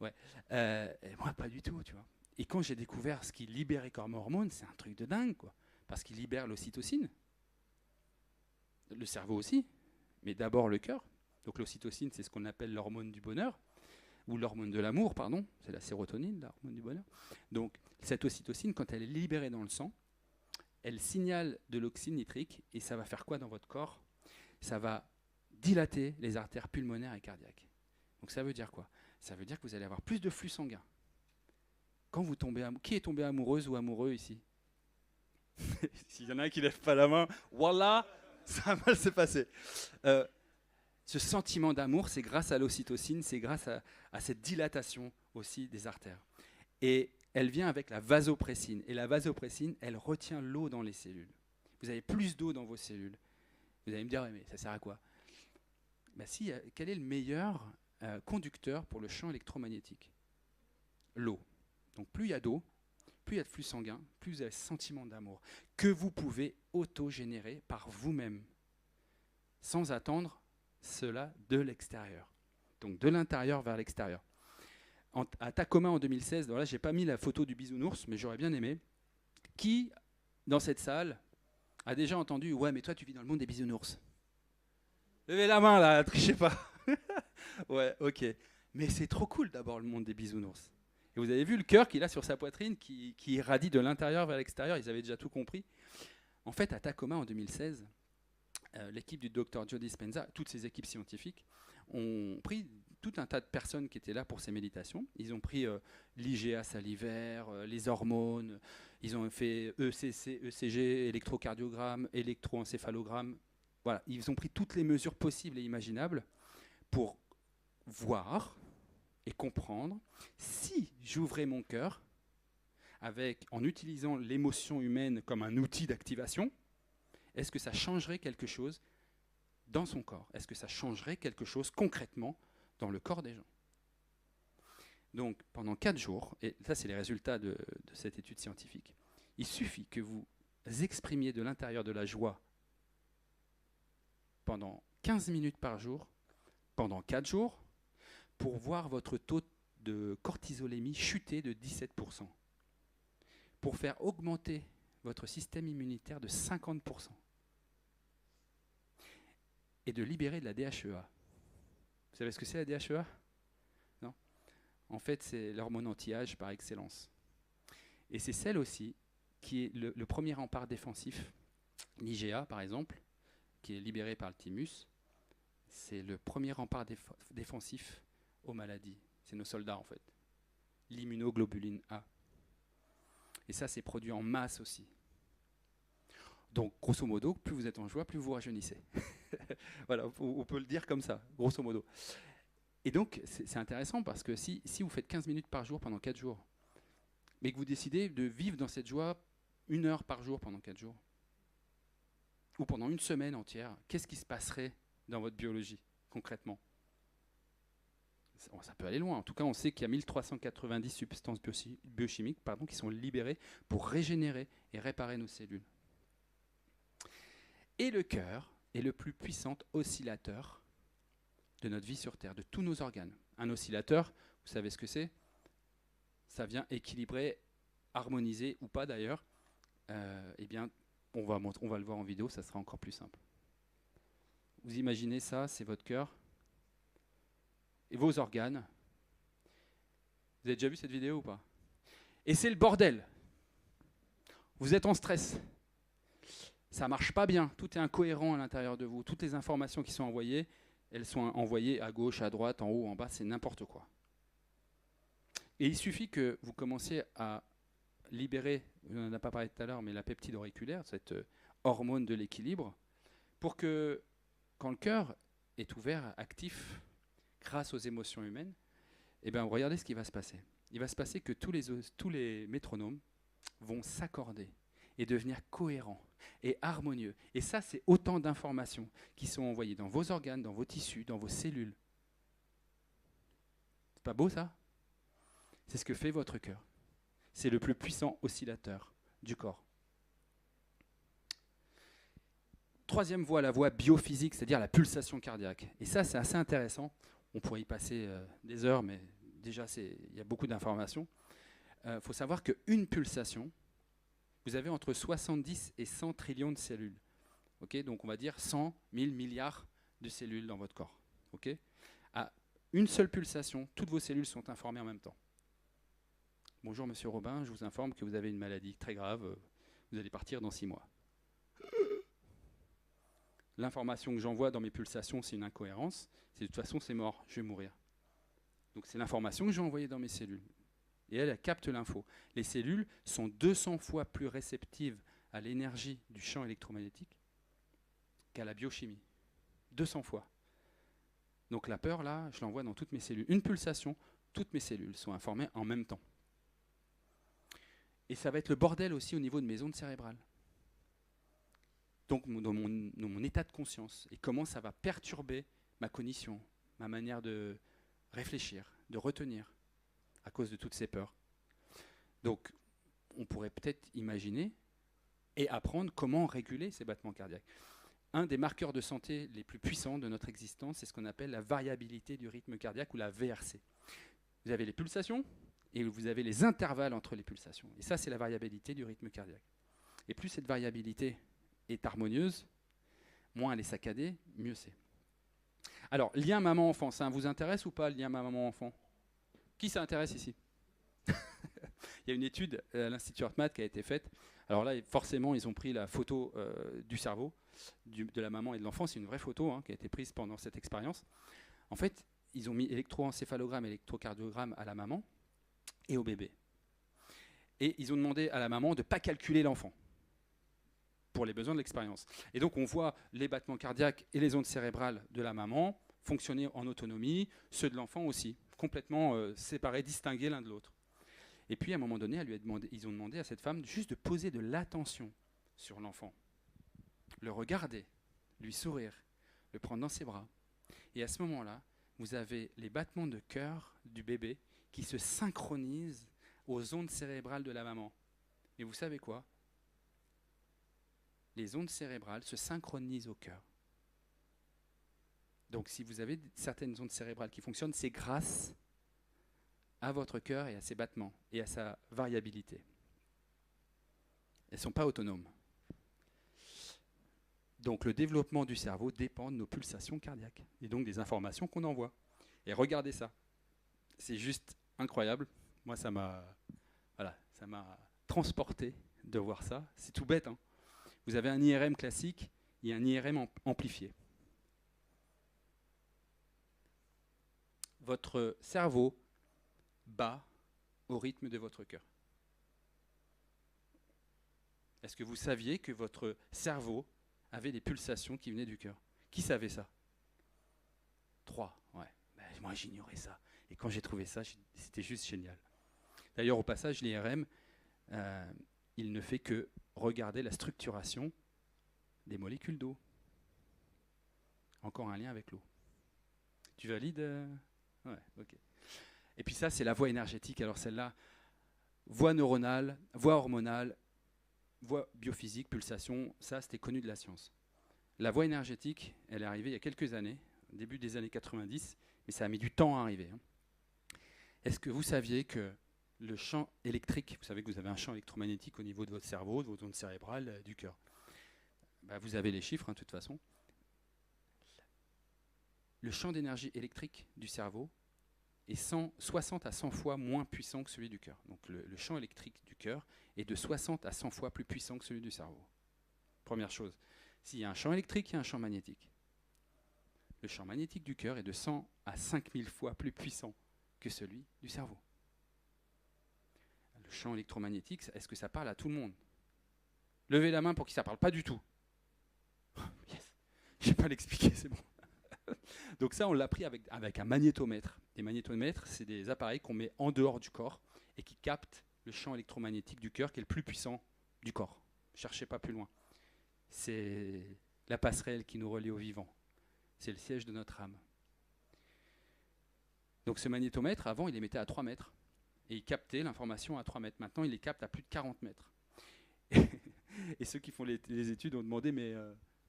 Speaker 1: Ouais. Et moi, pas du tout, tu vois. Et quand j'ai découvert ce qu'il libérait comme hormone, c'est un truc de dingue, quoi. Parce qu'il libère l'ocytocine. Le cerveau aussi, mais d'abord le cœur. Donc l'ocytocine, c'est ce qu'on appelle l'hormone du bonheur, ou l'hormone de l'amour, pardon. C'est la sérotonine, l'hormone du bonheur. Donc cette ocytocine, quand elle est libérée dans le sang, elle signale de l'oxyde nitrique, et ça va faire quoi dans votre corps? Ça va dilater les artères pulmonaires et cardiaques. Donc ça veut dire quoi? Ça veut dire que vous allez avoir plus de flux sanguin. Quand vous tombez qui est tombé amoureuse ou amoureux ici? S'il y en a un qui ne lève pas la main, voilà, ça va mal se passer. Ce sentiment d'amour, c'est grâce à l'ocytocine, c'est grâce à cette dilatation aussi des artères. Et elle vient avec la vasopressine. Et la vasopressine, elle retient l'eau dans les cellules. Vous avez plus d'eau dans vos cellules. Vous allez me dire, mais ça sert à quoi? Ben si, quel est le meilleur conducteur pour le champ électromagnétique? L'eau. Donc plus il y a d'eau, plus il y a de flux sanguin, plus vous avez ce sentiment d'amour que vous pouvez auto-générer par vous-même, sans attendre cela de l'extérieur. Donc de l'intérieur vers l'extérieur. À Tacoma en 2016, là j'ai pas mis la photo du bisounours, mais j'aurais bien aimé. Qui, dans cette salle, a déjà entendu « Ouais, mais toi tu vis dans le monde des bisounours ». Levez la main là, trichez pas. Ouais, ok. Mais c'est trop cool d'abord le monde des bisounours. Et vous avez vu le cœur qu'il a sur sa poitrine qui irradie de l'intérieur vers l'extérieur. Ils avaient déjà tout compris. En fait, à Tacoma en 2016, l'équipe du Dr Joe Dispenza, toutes ces équipes scientifiques, ont pris tout un tas de personnes qui étaient là pour ces méditations. Ils ont pris l'IGA salivaire, les hormones, ils ont fait ECC, ECG, électrocardiogramme, électroencéphalogramme. Voilà, ils ont pris toutes les mesures possibles et imaginables pour voir et comprendre si j'ouvrais mon cœur en utilisant l'émotion humaine comme un outil d'activation, est-ce que ça changerait quelque chose dans son corps? Est-ce que ça changerait quelque chose concrètement dans le corps des gens? Donc pendant 4 jours, et ça c'est les résultats de cette étude scientifique, il suffit que vous exprimiez de l'intérieur de la joie pendant 15 minutes par jour, pendant 4 jours, pour voir votre taux de cortisolémie chuter de 17%, pour faire augmenter votre système immunitaire de 50%, et de libérer de la DHEA. Vous savez ce que c'est la DHEA? Non? En fait, c'est l'hormone anti-âge par excellence. Et c'est celle aussi qui est le premier rempart défensif. L'IGA, par exemple, qui est libéré par le thymus, c'est le premier rempart défensif aux maladies. C'est nos soldats, en fait. L'immunoglobuline A. Et ça, c'est produit en masse aussi. Donc, grosso modo, plus vous êtes en joie, plus vous rajeunissez. Voilà, on peut le dire comme ça, grosso modo. Et donc, c'est intéressant parce que si vous faites 15 minutes par jour pendant 4 jours, mais que vous décidez de vivre dans cette joie 1 heure par jour pendant 4 jours, ou pendant une semaine entière, qu'est-ce qui se passerait dans votre biologie, concrètement? Ça peut aller loin. En tout cas, on sait qu'il y a 1390 substances biochimiques qui sont libérées pour régénérer et réparer nos cellules. Et le cœur est le plus puissant oscillateur de notre vie sur Terre, de tous nos organes. Un oscillateur, vous savez ce que c'est? Ça vient équilibrer, harmoniser ou pas d'ailleurs. Eh bien, on va le voir en vidéo, ça sera encore plus simple. Vous imaginez ça, c'est votre cœur et vos organes. Vous avez déjà vu cette vidéo ou pas? Et c'est le bordel. Vous êtes en stress. Ça ne marche pas bien. Tout est incohérent à l'intérieur de vous. Toutes les informations qui sont envoyées, elles sont envoyées à gauche, à droite, en haut, en bas. C'est n'importe quoi. Et il suffit que vous commenciez à libérer, on n'en a pas parlé tout à l'heure, mais la peptide auriculaire, cette hormone de l'équilibre, pour que quand le cœur est ouvert, actif, grâce aux émotions humaines, eh bien, regardez ce qui va se passer. Il va se passer que tous les métronomes vont s'accorder et devenir cohérents et harmonieux. Et ça, c'est autant d'informations qui sont envoyées dans vos organes, dans vos tissus, dans vos cellules. C'est pas beau, ça?
Speaker 3: C'est ce que fait votre cœur. C'est le plus puissant oscillateur du corps. Troisième voie, la voie biophysique, c'est-à-dire la pulsation cardiaque. Et ça, c'est assez intéressant. On pourrait y passer des heures, mais déjà, il y a beaucoup d'informations. Il faut savoir qu'une pulsation, vous avez entre 70 et 100 trillions de cellules. Okay, donc on va dire 100 000 milliards de cellules dans votre corps. Okay, à une seule pulsation, toutes vos cellules sont informées en même temps. Bonjour Monsieur Robin, je vous informe que vous avez une maladie très grave, vous allez partir dans 6 mois. L'information que j'envoie dans mes pulsations, c'est une incohérence. C'est de toute façon, c'est mort, je vais mourir. Donc c'est l'information que j'ai envoyée dans mes cellules. Et elle capte l'info. Les cellules sont 200 fois plus réceptives à l'énergie du champ électromagnétique qu'à la biochimie. 200 fois. Donc la peur, là, je l'envoie dans toutes mes cellules. Une pulsation, toutes mes cellules sont informées en même temps. Et ça va être le bordel aussi au niveau de mes ondes cérébrales. Donc dans mon état de conscience. Et comment ça va perturber ma cognition, ma manière de réfléchir, de retenir, à cause de toutes ces peurs. Donc on pourrait peut-être imaginer et apprendre comment réguler ces battements cardiaques. Un des marqueurs de santé les plus puissants de notre existence, c'est ce qu'on appelle la variabilité du rythme cardiaque ou la VRC. Vous avez les pulsations et vous avez les intervalles entre les pulsations. Et ça, c'est la variabilité du rythme cardiaque. Et plus cette variabilité est harmonieuse, moins elle est saccadée, mieux c'est. Alors, lien maman-enfant, ça vous intéresse ou pas, le lien maman-enfant? Qui s'intéresse ici? Il y a une étude à l'Institut HeartMath qui a été faite. Alors là, forcément, ils ont pris la photo du cerveau de la maman et de l'enfant. C'est une vraie photo qui a été prise pendant cette expérience. En fait, ils ont mis électroencéphalogramme et électrocardiogramme à la maman et au bébé. Et ils ont demandé à la maman de ne pas calculer l'enfant pour les besoins de l'expérience. Et donc, on voit les battements cardiaques et les ondes cérébrales de la maman fonctionner en autonomie, ceux de l'enfant aussi, complètement séparés, distingués l'un de l'autre. Et puis, à un moment donné, ils ont demandé à cette femme juste de poser de l'attention sur l'enfant, le regarder, lui sourire, le prendre dans ses bras. Et à ce moment-là, vous avez les battements de cœur du bébé qui se synchronisent aux ondes cérébrales de la maman. Et vous savez quoi? Les ondes cérébrales se synchronisent au cœur. Donc si vous avez certaines ondes cérébrales qui fonctionnent, c'est grâce à votre cœur et à ses battements et à sa variabilité. Elles ne sont pas autonomes. Donc le développement du cerveau dépend de nos pulsations cardiaques et donc des informations qu'on envoie. Et regardez ça. C'est juste incroyable. Moi, ça m'a transporté de voir ça. C'est tout bête, hein. Vous avez un IRM classique et un IRM amplifié. Votre cerveau bat au rythme de votre cœur. Est-ce que vous saviez que votre cerveau avait des pulsations qui venaient du cœur? Qui savait ça? 3, ouais. Ben, moi, j'ignorais ça. Et quand j'ai trouvé ça, c'était juste génial. D'ailleurs, au passage, l'IRM, il ne fait que regarder la structuration des molécules d'eau. Encore un lien avec l'eau. Tu valides? Ouais, ok. Et puis ça, c'est la voie énergétique. Alors celle-là, voie neuronale, voie hormonale, voie biophysique, pulsation, ça, c'était connu de la science. La voie énergétique, elle est arrivée il y a quelques années, début des années 90, mais ça a mis du temps à arriver. Est-ce que vous saviez que le champ électrique, vous savez que vous avez un champ électromagnétique au niveau de votre cerveau, de vos ondes cérébrales, du cœur. Ben, vous avez les chiffres, de toute façon. Le champ d'énergie électrique du cerveau est 60 à 100 fois moins puissant que celui du cœur. Donc le champ électrique du cœur est de 60 à 100 fois plus puissant que celui du cerveau. Première chose, s'il y a un champ électrique, il y a un champ magnétique. Le champ magnétique du cœur est de 100 à 5000 fois plus puissant que celui du cerveau. Le champ électromagnétique, est-ce que ça parle à tout le monde? Levez la main pour qui ça ne parle pas du tout. Yes. Je ne vais pas l'expliquer, c'est bon. Donc ça, on l'a pris avec un magnétomètre. Les magnétomètres, c'est des appareils qu'on met en dehors du corps et qui captent le champ électromagnétique du cœur qui est le plus puissant du corps. Cherchez pas plus loin. C'est la passerelle qui nous relie au vivant. C'est le siège de notre âme. Donc ce magnétomètre, avant, il émettait à 3 mètres. Et il captait l'information à 3 mètres. Maintenant, il les capte à plus de 40 mètres. Et ceux qui font les études ont demandé, mais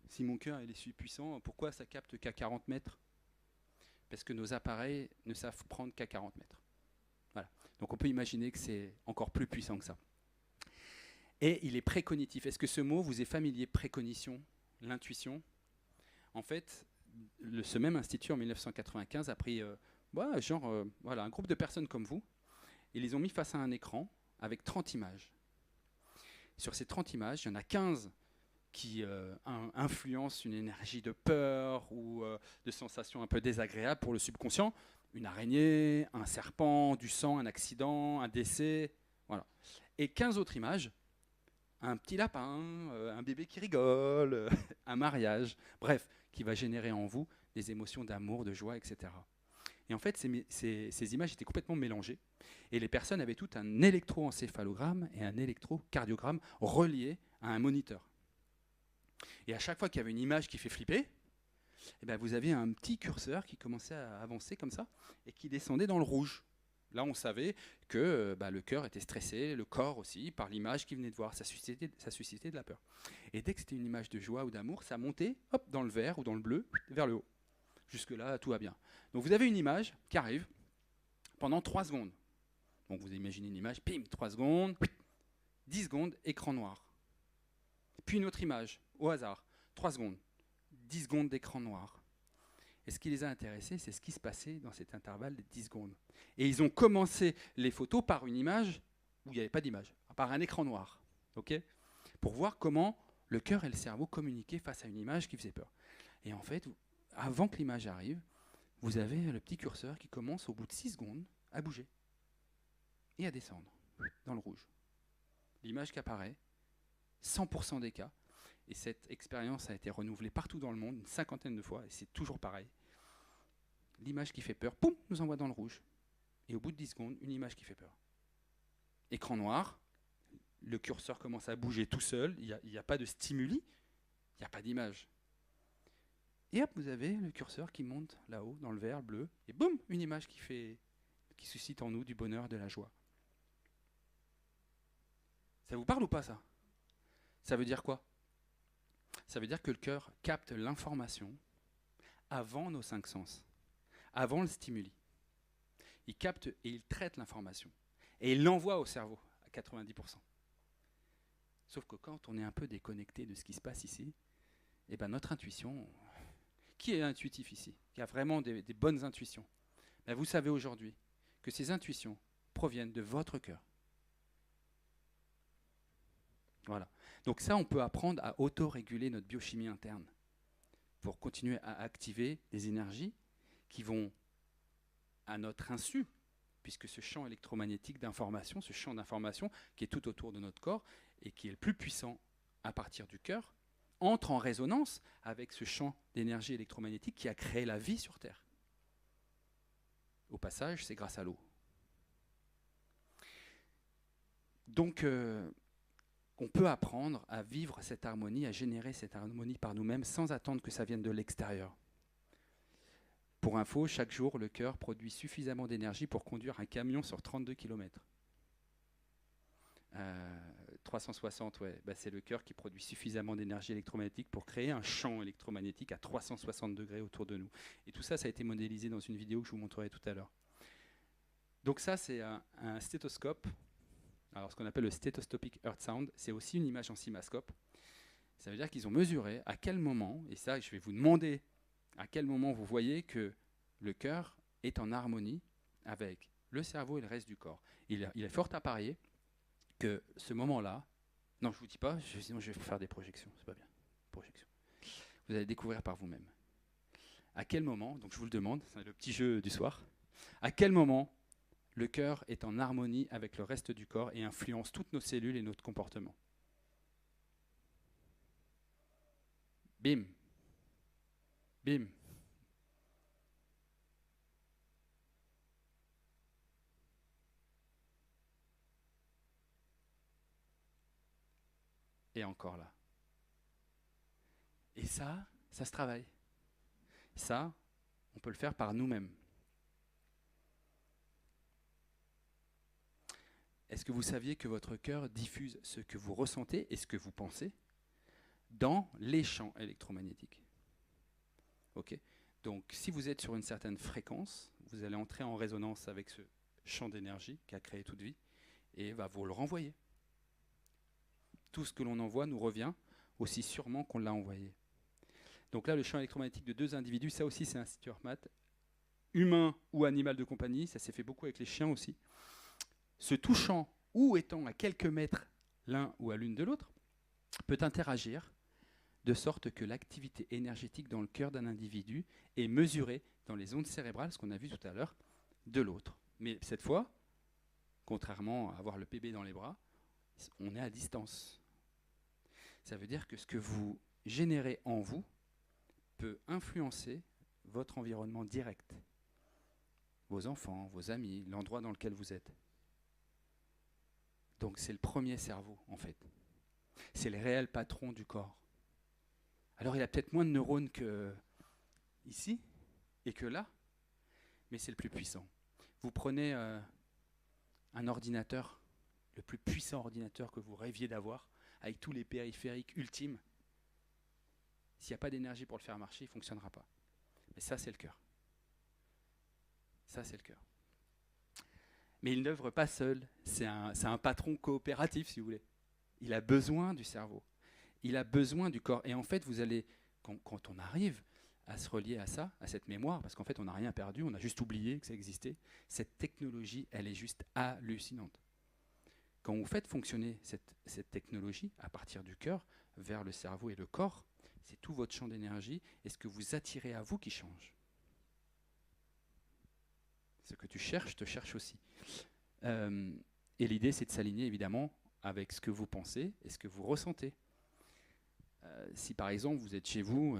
Speaker 3: si mon cœur il est si puissant, pourquoi ça capte qu'à 40 mètres? Parce que nos appareils ne savent prendre qu'à 40 mètres. Voilà. Donc on peut imaginer que c'est encore plus puissant que ça. Et il est précognitif. Est-ce que ce mot vous est familier, précognition, l'intuition? En fait, ce même institut en 1995 a pris un groupe de personnes comme vous, et les ont mis face à un écran avec 30 images. Sur ces 30 images, il y en a 15 qui influencent une énergie de peur ou de sensations un peu désagréables pour le subconscient. Une araignée, un serpent, du sang, un accident, un décès. Voilà. Et 15 autres images, un petit lapin, un bébé qui rigole, un mariage, bref, qui va générer en vous des émotions d'amour, de joie, etc. Et en fait, ces images étaient complètement mélangées. Et les personnes avaient toutes un électroencéphalogramme et un électrocardiogramme reliés à un moniteur. Et à chaque fois qu'il y avait une image qui fait flipper, eh bien vous aviez un petit curseur qui commençait à avancer comme ça et qui descendait dans le rouge. Là, on savait que le cœur était stressé, le corps aussi, par l'image qu'il venait de voir. Ça suscitait de la peur. Et dès que c'était une image de joie ou d'amour, ça montait dans le vert ou dans le bleu, vers le haut. Jusque-là, tout va bien. Donc vous avez une image qui arrive pendant 3 secondes. Donc vous imaginez une image, pim, 3 secondes, 10 secondes, écran noir. Puis une autre image, au hasard, 3 secondes, 10 secondes d'écran noir. Et ce qui les a intéressés, c'est ce qui se passait dans cet intervalle de 10 secondes. Et ils ont commencé les photos par une image où il n'y avait pas d'image, par un écran noir, okay, pour voir comment le cœur et le cerveau communiquaient face à une image qui faisait peur. Et en fait, avant que l'image arrive, vous avez le petit curseur qui commence au bout de 6 secondes à bouger et à descendre dans le rouge. L'image qui apparaît, 100% des cas, et cette expérience a été renouvelée partout dans le monde, une 50aine de fois, et c'est toujours pareil. L'image qui fait peur, poum, nous envoie dans le rouge. Et au bout de 10 secondes, une image qui fait peur. Écran noir, le curseur commence à bouger tout seul, il n'y a pas de stimuli, il n'y a pas d'image. Et hop, vous avez le curseur qui monte là-haut, dans le vert, bleu, et boum, une image qui suscite en nous du bonheur, de la joie. Ça vous parle ou pas, ça? Ça veut dire quoi? Ça veut dire que le cœur capte l'information avant nos 5 sens, avant le stimuli. Il capte et il traite l'information. Et il l'envoie au cerveau, à 90%. Sauf que quand on est un peu déconnecté de ce qui se passe ici, eh ben notre intuition... Qui est intuitif ici? Qui a vraiment des bonnes intuitions? Ben vous savez aujourd'hui que ces intuitions proviennent de votre cœur. Voilà. Donc ça, on peut apprendre à auto-réguler notre biochimie interne pour continuer à activer des énergies qui vont à notre insu, puisque ce champ électromagnétique d'information, ce champ d'information qui est tout autour de notre corps et qui est le plus puissant à partir du cœur, entre en résonance avec ce champ d'énergie électromagnétique qui a créé la vie sur Terre. Au passage, c'est grâce à l'eau. Donc, on peut apprendre à vivre cette harmonie, à générer cette harmonie par nous-mêmes sans attendre que ça vienne de l'extérieur. Pour info, chaque jour, le cœur produit suffisamment d'énergie pour conduire un camion sur 32 km. 360, ouais, c'est le cœur qui produit suffisamment d'énergie électromagnétique pour créer un champ électromagnétique à 360 degrés autour de nous. Et tout ça, ça a été modélisé dans une vidéo que je vous montrerai tout à l'heure. Donc ça, c'est un stéthoscope. Alors, ce qu'on appelle le Stethoscopic Earth Sound, c'est aussi une image en cimascope. Ça veut dire qu'ils ont mesuré à quel moment, et ça, je vais vous demander à quel moment vous voyez que le cœur est en harmonie avec le cerveau et le reste du corps. Il est fort à parier que ce moment-là, non, je ne vous dis pas, sinon je vais faire des projections, c'est pas bien. Projection. Vous allez découvrir par vous-même. À quel moment, donc je vous le demande, c'est le petit jeu du soir, à quel moment le cœur est en harmonie avec le reste du corps et influence toutes nos cellules et notre comportement? Bim. Bim. Et encore là. Et ça se travaille. Ça, on peut le faire par nous-mêmes. est-ce que vous saviez que votre cœur diffuse ce que vous ressentez et ce que vous pensez dans les champs électromagnétiques? Ok. Donc, si vous êtes sur une certaine fréquence, vous allez entrer en résonance avec ce champ d'énergie qui a créé toute vie et va vous le renvoyer. Tout ce que l'on envoie nous revient aussi sûrement qu'on l'a envoyé. Donc là, le champ électromagnétique de deux individus, ça aussi c'est un Stuart Matt, humain ou animal de compagnie, ça s'est fait beaucoup avec les chiens aussi, se touchant ou étant à quelques mètres l'un ou à l'une de l'autre, peut interagir de sorte que l'activité énergétique dans le cœur d'un individu est mesurée dans les ondes cérébrales, ce qu'on a vu tout à l'heure, de l'autre. Mais cette fois, contrairement à avoir le bébé dans les bras, on est à distance. Ça veut dire que ce que vous générez en vous peut influencer votre environnement direct, vos enfants, vos amis, l'endroit dans lequel vous êtes. Donc c'est le premier cerveau, en fait. C'est le réel patron du corps. Alors il a peut-être moins de neurones que ici et que là, mais c'est le plus puissant. Vous prenez un ordinateur, le plus puissant ordinateur que vous rêviez d'avoir, avec tous les périphériques ultimes. S'il n'y a pas d'énergie pour le faire marcher, il ne fonctionnera pas. Mais ça, c'est le cœur. Ça, c'est le cœur. Mais il n'œuvre pas seul. C'est un patron coopératif, si vous voulez. Il a besoin du cerveau. Il a besoin du corps. Et en fait, vous allez, quand on arrive à se relier à ça, à cette mémoire, parce qu'en fait, on n'a rien perdu, on a juste oublié que ça existait, cette technologie, elle est juste hallucinante. Quand vous faites fonctionner cette technologie à partir du cœur vers le cerveau et le corps, c'est tout votre champ d'énergie et ce que vous attirez à vous qui change. Ce que tu cherches te cherche aussi. Et l'idée, c'est de s'aligner évidemment avec ce que vous pensez et ce que vous ressentez. Si par exemple, vous êtes chez vous,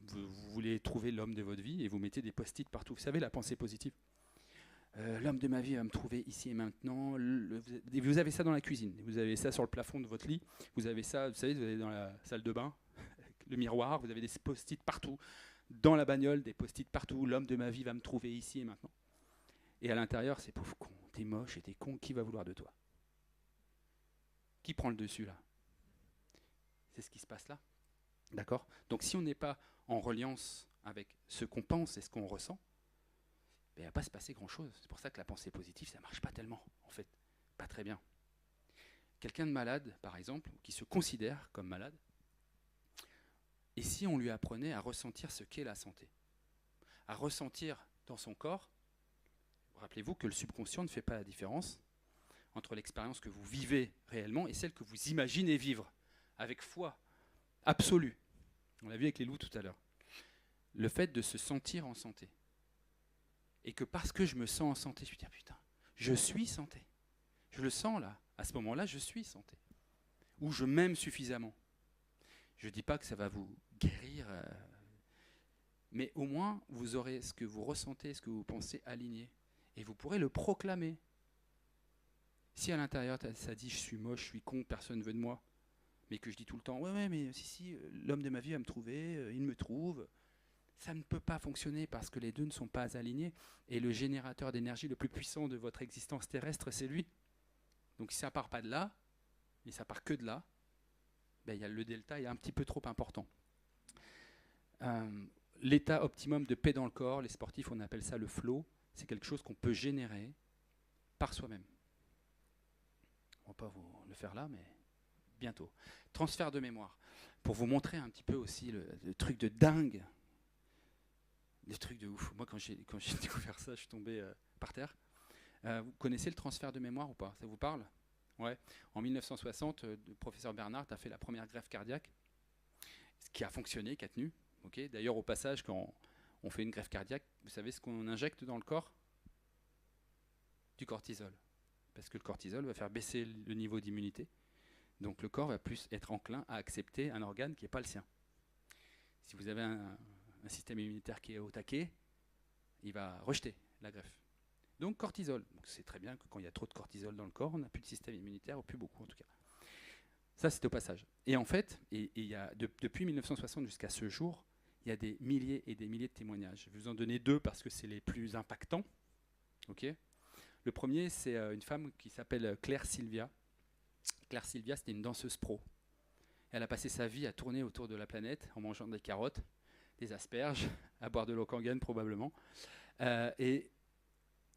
Speaker 3: vous voulez trouver l'homme de votre vie et vous mettez des post-it partout. Vous savez, la pensée positive. L'homme de ma vie va me trouver ici et maintenant. Vous avez ça dans la cuisine, vous avez ça sur le plafond de votre lit, vous avez ça, vous savez, vous avez dans la salle de bain, le miroir, vous avez des post-it partout, dans la bagnole, des post-it partout. L'homme de ma vie va me trouver ici et maintenant. Et à l'intérieur, c'est pauvre con, t'es moche et t'es con, qui va vouloir de toi? Qui prend le dessus là? C'est ce qui se passe là. D'accord? Donc si on n'est pas en reliance avec ce qu'on pense et ce qu'on ressent, il ne va pas se passer grand-chose. C'est pour ça que la pensée positive, ça ne marche pas tellement, en fait. Pas très bien. Quelqu'un de malade, par exemple, qui se considère comme malade, et si on lui apprenait à ressentir ce qu'est la santé, à ressentir dans son corps, rappelez-vous que le subconscient ne fait pas la différence entre l'expérience que vous vivez réellement et celle que vous imaginez vivre, avec foi absolue. On l'a vu avec les loups tout à l'heure. Le fait de se sentir en santé. Et que parce que je me sens en santé, je me dis, ah, putain, je suis santé. Je le sens là. À ce moment-là, je suis santé. Ou je m'aime suffisamment. Je ne dis pas que ça va vous guérir, mais au moins, vous aurez ce que vous ressentez, ce que vous pensez aligné. Et vous pourrez le proclamer. Si à l'intérieur, ça dit, je suis moche, je suis con, personne ne veut de moi, mais que je dis tout le temps, ouais, mais si, l'homme de ma vie va me trouver, il me trouve. Ça ne peut pas fonctionner parce que les deux ne sont pas alignés. Et le générateur d'énergie le plus puissant de votre existence terrestre, c'est lui. Donc si ça ne part pas de là, et ça part que de là, ben, le delta est un petit peu trop important. L'état optimum de paix dans le corps, les sportifs, on appelle ça le flow, c'est quelque chose qu'on peut générer par soi-même. On ne va pas vous le faire là, mais bientôt. Transfert de mémoire. Pour vous montrer un petit peu aussi le truc de dingue, des trucs de ouf. Moi, quand j'ai découvert ça, je suis tombé par terre. Vous connaissez le transfert de mémoire ou pas? Ça vous parle? Ouais. En 1960, le professeur Bernard a fait la première greffe cardiaque, ce qui a fonctionné, qui a tenu. Okay. D'ailleurs, au passage, quand on fait une greffe cardiaque, vous savez ce qu'on injecte dans le corps? Du cortisol. Parce que le cortisol va faire baisser le niveau d'immunité. Donc le corps va plus être enclin à accepter un organe qui n'est pas le sien. Si vous avez un système immunitaire qui est au taquet, il va rejeter la greffe. Donc cortisol. Donc, c'est très bien que quand il y a trop de cortisol dans le corps, on n'a plus de système immunitaire, ou plus beaucoup en tout cas. Ça, c'est au passage. Et en fait, depuis 1960 jusqu'à ce jour, il y a des milliers et des milliers de témoignages. Je vais vous en donner deux parce que c'est les plus impactants. Okay. Le premier, c'est une femme qui s'appelle Claire Sylvia. Claire Sylvia, c'était une danseuse pro. Elle a passé sa vie à tourner autour de la planète en mangeant des carottes, des asperges, à boire de l'eau Kangen probablement, et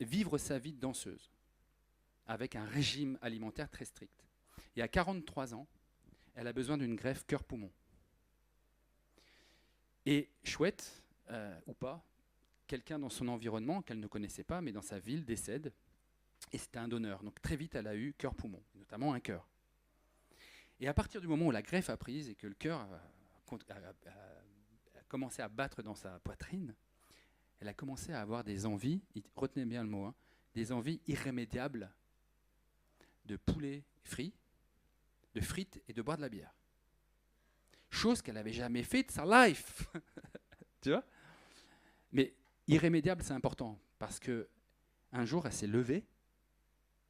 Speaker 3: vivre sa vie de danseuse avec un régime alimentaire très strict. Et à 43 ans, elle a besoin d'une greffe cœur-poumon. Et chouette, ou pas, quelqu'un dans son environnement, qu'elle ne connaissait pas, mais dans sa ville, décède, et c'était un donneur. Donc très vite, elle a eu cœur-poumon, notamment un cœur. Et à partir du moment où la greffe a prise et que le cœur a commencé à battre dans sa poitrine, elle a commencé à avoir des envies, retenez bien le mot, hein, des envies irrémédiables de poulet frit, de frites et de boire de la bière. Chose qu'elle n'avait jamais fait de sa life. Tu vois ? Mais irrémédiable, c'est important, parce que un jour, elle s'est levée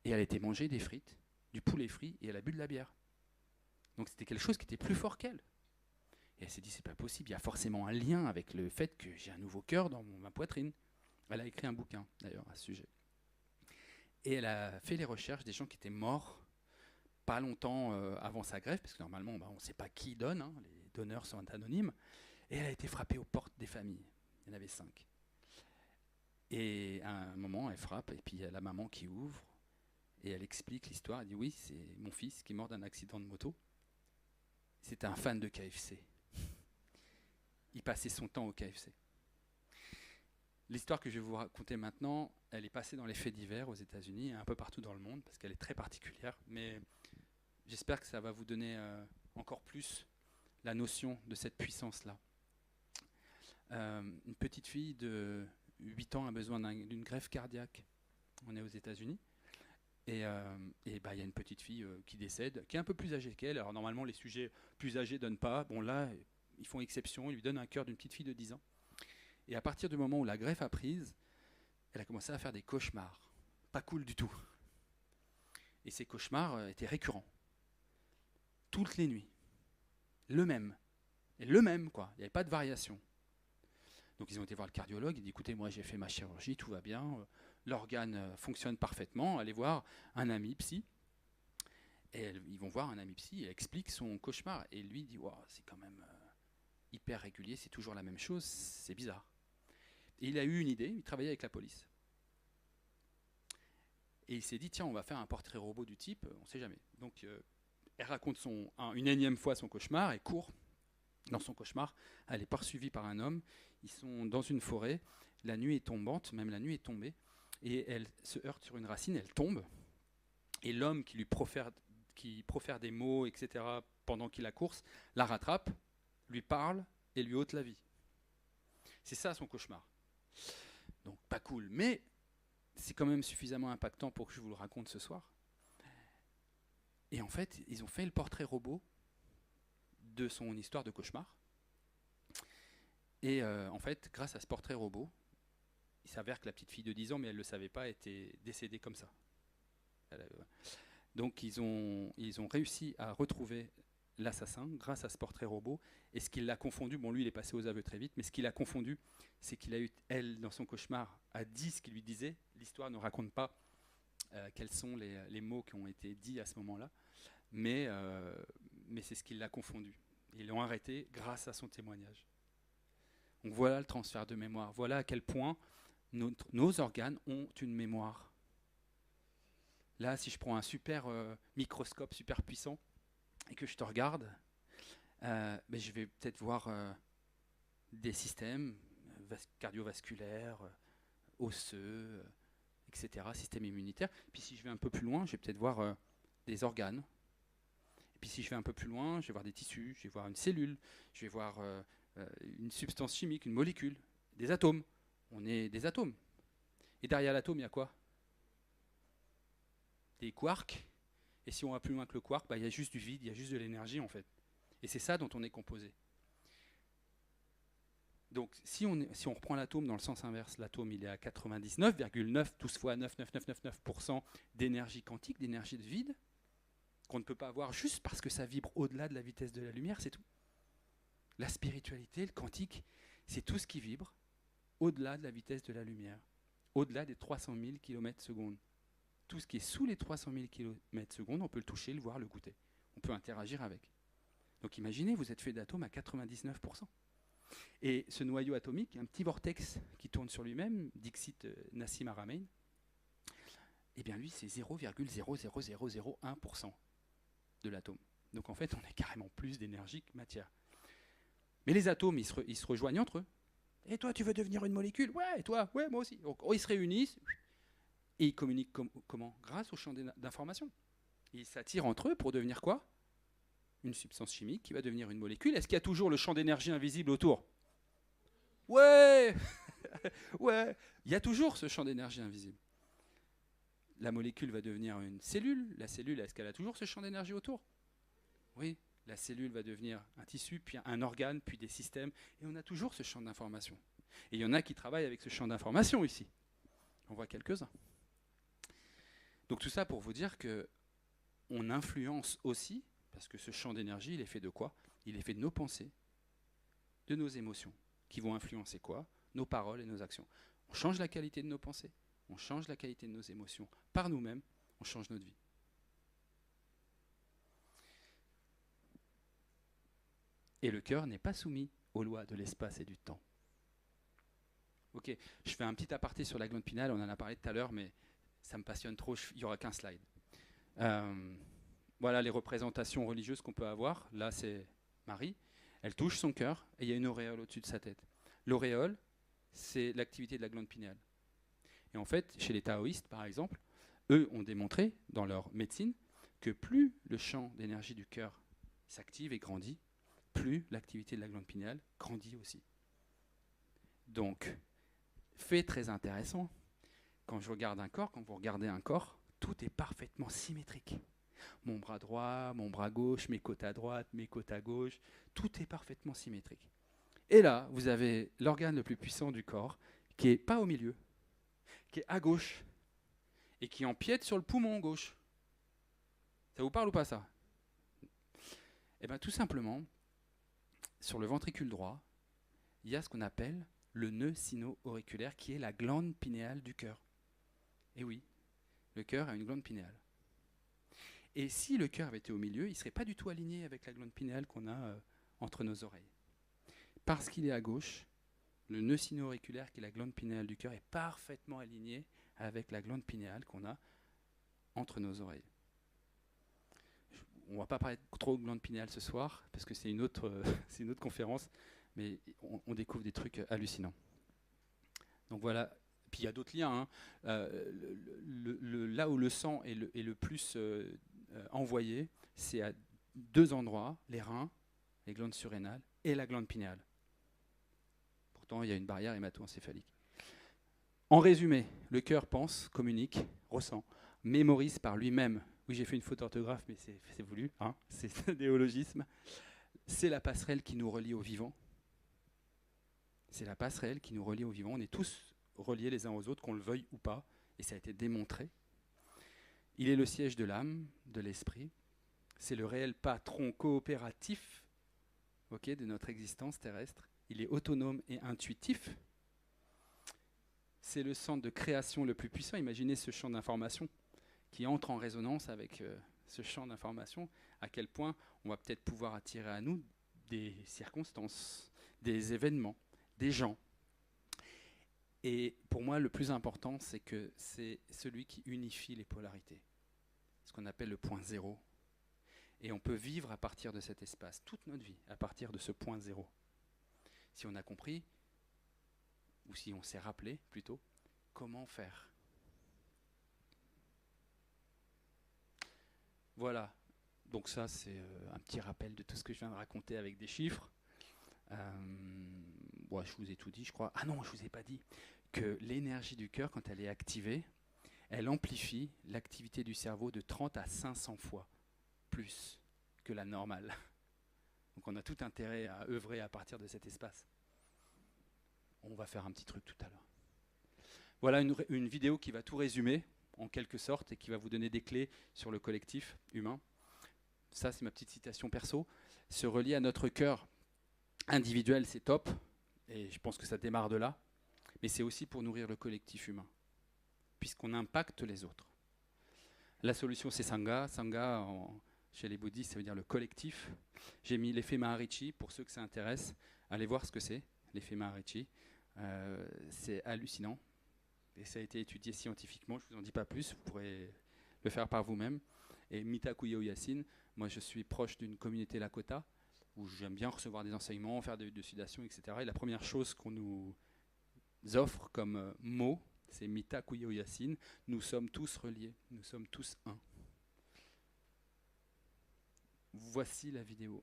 Speaker 3: et elle a été manger des frites, du poulet frit, et elle a bu de la bière. Donc c'était quelque chose qui était plus fort qu'elle. Et elle s'est dit, c'est pas possible, il y a forcément un lien avec le fait que j'ai un nouveau cœur dans ma poitrine. Elle a écrit un bouquin, d'ailleurs, à ce sujet. Et elle a fait les recherches des gens qui étaient morts pas longtemps avant sa greffe, parce que normalement, on ne sait pas qui donne, hein, les donneurs sont anonymes, et elle a été frappée aux portes des familles. Il y en avait 5. Et à un moment, elle frappe, et puis il y a la maman qui ouvre, et elle explique l'histoire. Elle dit, oui, c'est mon fils qui est mort d'un accident de moto. C'était un fan de KFC. Il passait son temps au KFC. L'histoire que je vais vous raconter maintenant, elle est passée dans les faits divers aux États-Unis et un peu partout dans le monde, parce qu'elle est très particulière, mais j'espère que ça va vous donner encore plus la notion de cette puissance-là. Une petite fille de 8 ans a besoin d'une greffe cardiaque. On est aux États-Unis. Et y a une petite fille qui décède, qui est un peu plus âgée qu'elle. Alors normalement, les sujets plus âgés ne donnent pas. Bon là, ils font exception, ils lui donnent un cœur d'une petite fille de 10 ans. Et à partir du moment où la greffe a prise, elle a commencé à faire des cauchemars. Pas cool du tout. Et ces cauchemars étaient récurrents. Toutes les nuits. Le même. Et le même, quoi. Il n'y avait pas de variation. Donc ils ont été voir le cardiologue, il dit, écoutez, moi j'ai fait ma chirurgie, tout va bien, l'organe fonctionne parfaitement, allez voir un ami psy. Et ils vont voir un ami psy, il explique son cauchemar. Et lui dit, wow, c'est quand même hyper régulier, c'est toujours la même chose, c'est bizarre. Et il a eu une idée, il travaillait avec la police. Et il s'est dit, tiens, on va faire un portrait robot du type, on ne sait jamais. Donc elle raconte une énième fois son cauchemar, et court dans son cauchemar, elle est poursuivie par un homme, ils sont dans une forêt, la nuit est tombante, même la nuit est tombée, et elle se heurte sur une racine, elle tombe, et l'homme qui profère des mots, etc., pendant qu'il la course, la rattrape, lui parle et lui ôte la vie. C'est ça son cauchemar. Donc pas cool, mais c'est quand même suffisamment impactant pour que je vous le raconte ce soir. Et en fait, ils ont fait le portrait robot de son histoire de cauchemar. Et en fait, grâce à ce portrait robot, il s'avère que la petite fille de 10 ans, mais elle ne le savait pas, était décédée comme ça. Donc ils ont réussi à retrouver l'assassin grâce à ce portrait robot. Et ce qui l'a confondu, bon lui il est passé aux aveux très vite, mais ce qui l'a confondu, c'est qu'il a eu, elle, dans son cauchemar, a dit ce qu'il lui disait. L'histoire ne raconte pas quels sont les mots qui ont été dits à ce moment-là, mais c'est ce qui l'a confondu. Ils l'ont arrêté grâce à son témoignage. Donc voilà le transfert de mémoire. Voilà à quel point nos organes ont une mémoire. Là, si je prends un super microscope super puissant et que je te regarde, je vais peut-être voir des systèmes cardiovasculaires, osseux, etc., système immunitaire. Puis si je vais un peu plus loin, je vais peut-être voir des organes. Et puis si je vais un peu plus loin, je vais voir des tissus, je vais voir une cellule, je vais voir une substance chimique, une molécule, des atomes. On est des atomes. Et derrière l'atome, il y a quoi ? Des quarks. Et si on va plus loin que le quark, il y a juste du vide, il y a juste de l'énergie en fait. Et c'est ça dont on est composé. Donc si on reprend l'atome dans le sens inverse, l'atome il est à 99,9, 12 fois 9,9999% d'énergie quantique, d'énergie de vide, qu'on ne peut pas avoir juste parce que ça vibre au-delà de la vitesse de la lumière, c'est tout. La spiritualité, le quantique, c'est tout ce qui vibre au-delà de la vitesse de la lumière, au-delà des 300 000 km/s. tout ce qui est sous les 300 000 km/s, on peut le toucher, le voir, le goûter. On peut interagir avec. Donc imaginez, vous êtes fait d'atomes à 99%. Et ce noyau atomique, un petit vortex qui tourne sur lui-même, Dixit Nassim Haramein, eh bien lui, c'est 0,00001% de l'atome. Donc en fait, on est carrément plus d'énergie que matière. Mais les atomes, ils se rejoignent entre eux. Et toi, tu veux devenir une molécule? Ouais, et toi? Ouais, moi aussi. Donc ils se réunissent et ils communiquent comment? Grâce au champ d'information. Ils s'attirent entre eux pour devenir quoi? Une substance chimique qui va devenir une molécule. Est-ce qu'il y a toujours le champ d'énergie invisible autour? Ouais. Ouais, il y a toujours ce champ d'énergie invisible. La molécule va devenir une cellule. La cellule, est-ce qu'elle a toujours ce champ d'énergie autour? Oui, la cellule va devenir un tissu, puis un organe, puis des systèmes. Et on a toujours ce champ d'information. Et il y en a qui travaillent avec ce champ d'information ici. On voit quelques-uns. Donc tout ça pour vous dire qu'on influence aussi, parce que ce champ d'énergie, il est fait de quoi? Il est fait de nos pensées, de nos émotions, qui vont influencer quoi? Nos paroles et nos actions. On change la qualité de nos pensées, on change la qualité de nos émotions. Par nous-mêmes, on change notre vie. Et le cœur n'est pas soumis aux lois de l'espace et du temps. Ok, je fais un petit aparté sur la glande pinale, on en a parlé tout à l'heure, mais ça me passionne trop, il n'y aura qu'un slide. Voilà les représentations religieuses qu'on peut avoir. Là, c'est Marie. Elle touche son cœur et il y a une auréole au-dessus de sa tête. L'auréole, c'est l'activité de la glande pinéale. Et en fait, chez les taoïstes, par exemple, eux ont démontré dans leur médecine que plus le champ d'énergie du cœur s'active et grandit, plus l'activité de la glande pinéale grandit aussi. Donc, fait très intéressant, quand je regarde un corps, quand vous regardez un corps, tout est parfaitement symétrique. Mon bras droit, mon bras gauche, mes côtes à droite, mes côtes à gauche, tout est parfaitement symétrique. Et là, vous avez l'organe le plus puissant du corps, qui n'est pas au milieu, qui est à gauche, et qui empiète sur le poumon gauche. Ça vous parle ou pas ça? Eh bien tout simplement, sur le ventricule droit, il y a ce qu'on appelle le nœud sino-auriculaire, qui est la glande pinéale du cœur. Et oui, le cœur a une glande pinéale. Et si le cœur avait été au milieu, il ne serait pas du tout aligné avec la glande pinéale qu'on a entre nos oreilles. Parce qu'il est à gauche, le nœud sino-auriculaire, qui est la glande pinéale du cœur, est parfaitement aligné avec la glande pinéale qu'on a entre nos oreilles. On ne va pas parler trop de glande pinéale ce soir, parce que c'est une autre conférence, mais on découvre des trucs hallucinants. Donc voilà. Puis il y a d'autres liens. Là où le sang est le plus envoyé, c'est à deux endroits, les reins, les glandes surrénales et la glande pinéale. Pourtant, il y a une barrière hémato-encéphalique. En résumé, le cœur pense, communique, ressent, mémorise par lui-même. Oui, j'ai fait une faute d'orthographe, mais c'est voulu, hein, c'est un néologisme. C'est la passerelle qui nous relie au vivant. C'est la passerelle qui nous relie au vivant. On est tous reliés les uns aux autres, qu'on le veuille ou pas, et ça a été démontré. Il est le siège de l'âme, de l'esprit. C'est le réel patron coopératif, de notre existence terrestre. Il est autonome et intuitif. C'est le centre de création le plus puissant. Imaginez ce champ d'information qui entre en résonance avec ce champ d'information, à quel point on va peut-être pouvoir attirer à nous des circonstances, des événements, des gens. Et pour moi, le plus important, c'est que c'est celui qui unifie les polarités, ce qu'on appelle le point zéro. Et on peut vivre à partir de cet espace, toute notre vie, à partir de ce point zéro. Si on a compris, ou si on s'est rappelé plutôt, comment faire. Voilà, donc ça c'est un petit rappel de tout ce que je viens de raconter avec des chiffres. Je vous ai tout dit, je crois. Ah non, je ne vous ai pas dit que l'énergie du cœur, quand elle est activée, elle amplifie l'activité du cerveau de 30 à 500 fois plus que la normale. Donc on a tout intérêt à œuvrer à partir de cet espace. On va faire un petit truc tout à l'heure. Voilà une vidéo qui va tout résumer, en quelque sorte, et qui va vous donner des clés sur le collectif humain. Ça, c'est ma petite citation perso. Se relier à notre cœur individuel, c'est top, et je pense que ça démarre de là, mais c'est aussi pour nourrir le collectif humain, puisqu'on impacte les autres. La solution, c'est Sangha. Sangha, chez les bouddhistes, ça veut dire le collectif. J'ai mis l'effet Maharishi, pour ceux que ça intéresse. Allez voir ce que c'est, l'effet Maharishi. C'est hallucinant. Et ça a été étudié scientifiquement, je ne vous en dis pas plus, vous pourrez le faire par vous-même. Et Mitakuye Oyasin, moi je suis proche d'une communauté Lakota, où j'aime bien recevoir des enseignements, faire des élucidations, etc. Et la première chose qu'on nous offre comme mot, c'est Mitakuye Oyasin, nous sommes tous reliés, nous sommes tous un. Voici la vidéo.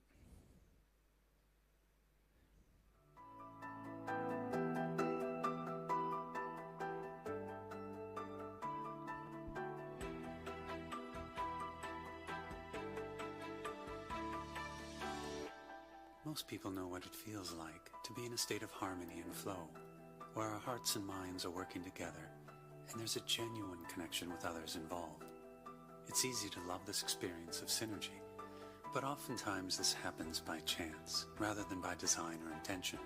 Speaker 4: Most people know what it feels like to be in a state of harmony and flow, where our hearts and minds are working together, and there's a genuine connection with others involved. It's easy to love this experience of synergy, but oftentimes this happens by chance, rather than by design or intention.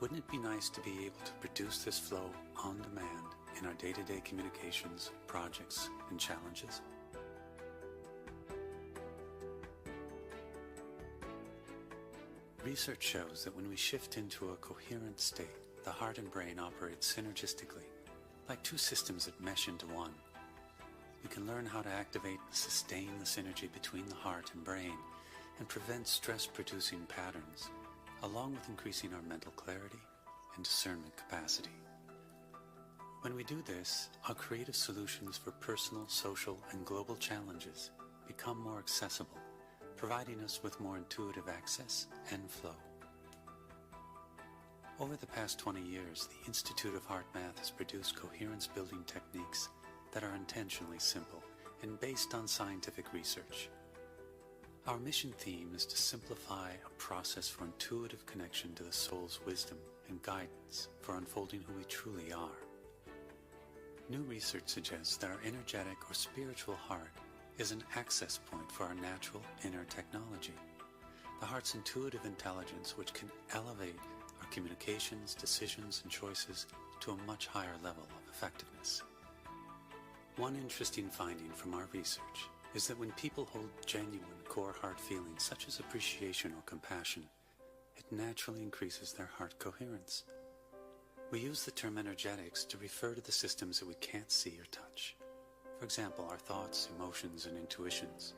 Speaker 4: Wouldn't it be nice to be able to produce this flow on demand in our day-to-day communications, projects, and challenges? Research shows that when we shift into a coherent state, the heart and brain operate synergistically, like two systems that mesh into one. We can learn how to activate and sustain the synergy between the heart and brain and prevent stress-producing patterns, along with increasing our mental clarity and discernment capacity. When we do this, our creative solutions for personal, social, and global challenges become more accessible, providing us with more intuitive access and flow. Over the past 20 years, the Institute of Heart Math has produced coherence-building techniques that are intentionally simple and based on scientific research. Our mission theme is to simplify a process for intuitive connection to the soul's wisdom and guidance for unfolding who we truly are. New research suggests that our energetic or spiritual heart is an access point for our natural inner technology, the heart's intuitive intelligence, which can elevate our communications, decisions, and choices to a much higher level of effectiveness. One interesting finding from our research is that when people hold genuine core heart feelings such as appreciation or compassion, it naturally increases their heart coherence. We use the term energetics to refer to the systems that we can't see or touch. For example, our thoughts, emotions, and intuitions.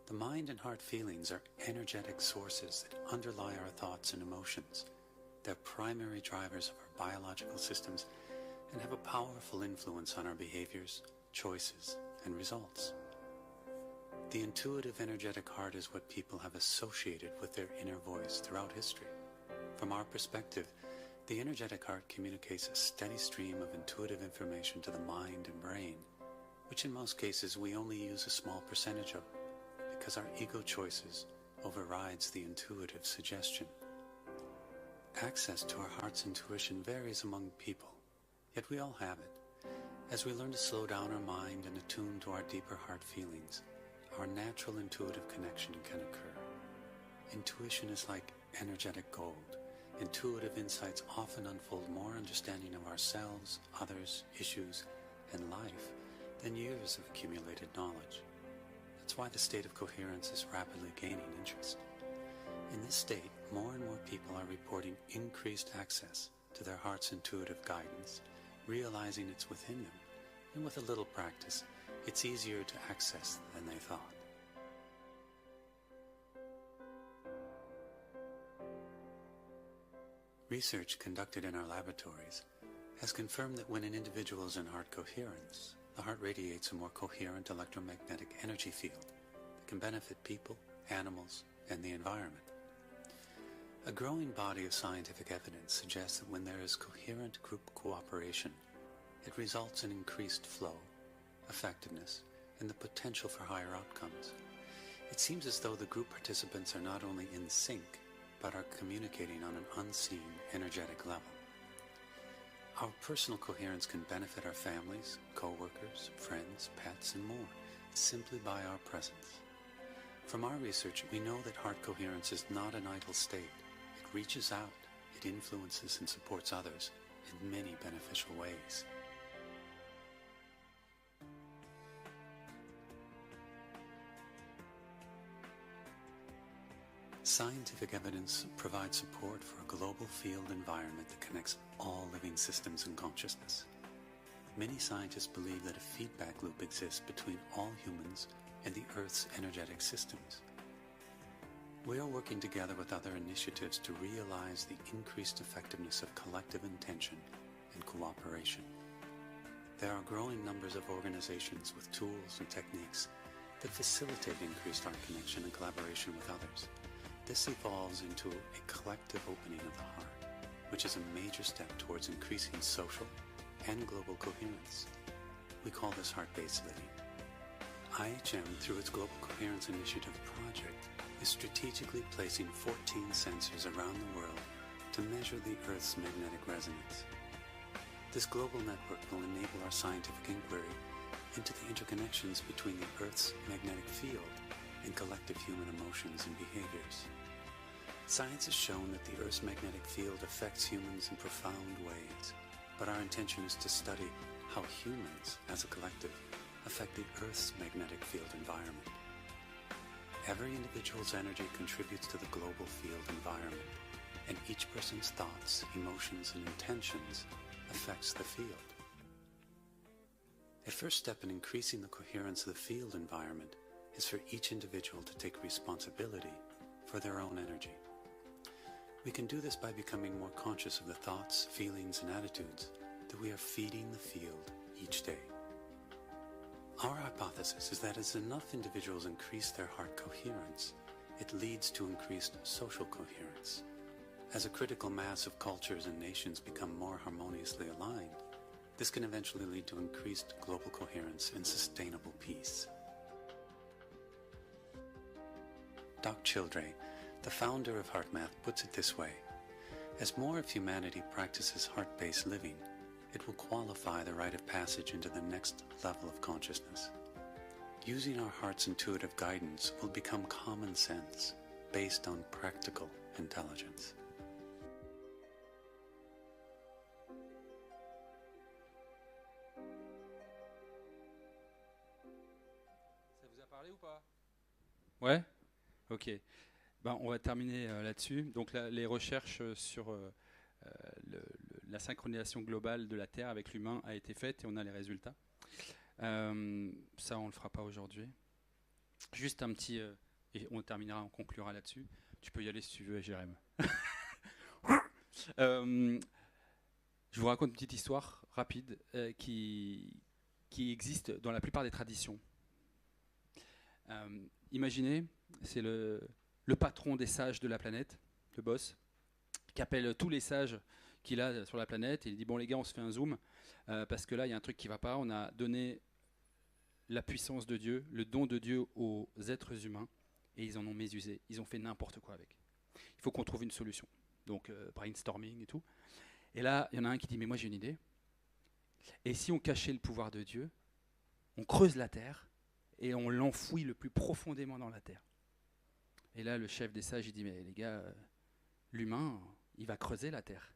Speaker 4: The mind and heart feelings are energetic sources that underlie our thoughts and emotions. They're primary drivers of our biological systems and have a powerful influence on our behaviors, choices, and results. The intuitive, energetic heart is what people have associated with their inner voice throughout history. From our perspective, the energetic heart communicates a steady stream of intuitive information to the mind and brain, which in most cases we only use a small percentage of, because our ego choices overrides the intuitive suggestion. Access to our heart's intuition varies among people, yet we all have it. As we learn to slow down our mind and attune to our deeper heart feelings, our natural intuitive connection can occur. Intuition is like energetic gold. Intuitive insights often unfold more understanding of ourselves, others, issues, and life than years of accumulated knowledge. That's why the state of coherence is rapidly gaining interest. In this state, more and more people are reporting increased access to their heart's intuitive guidance, realizing it's within them, and with a little practice, it's easier to access than they thought. Research conducted in our laboratories has confirmed that when an individual is in heart coherence, the heart radiates a more coherent electromagnetic energy field that can benefit people, animals, and the environment. A growing body of scientific evidence suggests that when there is coherent group cooperation, it results in increased flow, effectiveness, and the potential for higher outcomes. It seems as though the group participants are not only in sync, but are communicating on an unseen energetic level. Our personal coherence can benefit our families, co-workers, friends, pets, and more, simply by our presence. From our research, we know that heart coherence is not an idle state. It reaches out, it influences and supports others in many beneficial ways. Scientific evidence provides support for a global field environment that connects all living systems and consciousness. Many scientists believe that a feedback loop exists between all humans and the Earth's energetic systems. We are working together with other initiatives to realize the increased effectiveness of collective intention and cooperation. There are growing numbers of organizations with tools and techniques that facilitate increased art connection and collaboration with others. This evolves into a collective opening of the heart, which is a major step towards increasing social and global coherence. We call this heart-based living. IHM, through its Global Coherence Initiative project, is strategically placing 14 sensors around the world to measure the Earth's magnetic resonance. This global network will enable our scientific inquiry into the interconnections between the Earth's magnetic field and collective human emotions and behaviors. Science has shown that the Earth's magnetic field affects humans in profound ways, but our intention is to study how humans, as a collective, affect the Earth's magnetic field environment. Every individual's energy contributes to the global field environment, and each person's thoughts, emotions, and intentions affects the field. A first step in increasing the coherence of the field environment is for each individual to take responsibility for their own energy. We can do this by becoming more conscious of the thoughts, feelings, and attitudes that we are feeding the field each day. Our hypothesis is that as enough individuals increase their heart coherence, it leads to increased social coherence. As a critical mass of cultures and nations become more harmoniously aligned, this can eventually lead to increased global coherence and sustainable peace. Doc Childre, the founder of HeartMath, puts it this way: as more of humanity practices heart-based living, it will qualify the rite of passage into the next level of consciousness. Using our heart's intuitive guidance will become common sense, based on practical intelligence.
Speaker 3: Ça vous a parlé ou pas? Ouais. Ok. Ben, on va terminer là-dessus. Donc les recherches sur la synchronisation globale de la Terre avec l'humain a été faite et on a les résultats. Ça, on le fera pas aujourd'hui. Juste un petit... et on terminera, on conclura là-dessus. Tu peux y aller si tu veux, Jérém. Je vous raconte une petite histoire rapide qui existe dans la plupart des traditions. Imaginez, c'est le patron des sages de la planète, le boss, qui appelle tous les sages qu'il a sur la planète et il dit: bon les gars, on se fait un zoom parce que là il y a un truc qui va pas. On a donné la puissance de Dieu, le don de Dieu aux êtres humains et ils en ont mésusé, ils ont fait n'importe quoi avec. Il faut qu'on trouve une solution. Donc brainstorming et tout. Et là il y en a un qui dit: mais moi j'ai une idée. Et si on cachait le pouvoir de Dieu, on creuse la terre et on l'enfouit le plus profondément dans la terre. Et là le chef des sages il dit: mais les gars, l'humain il va creuser la terre.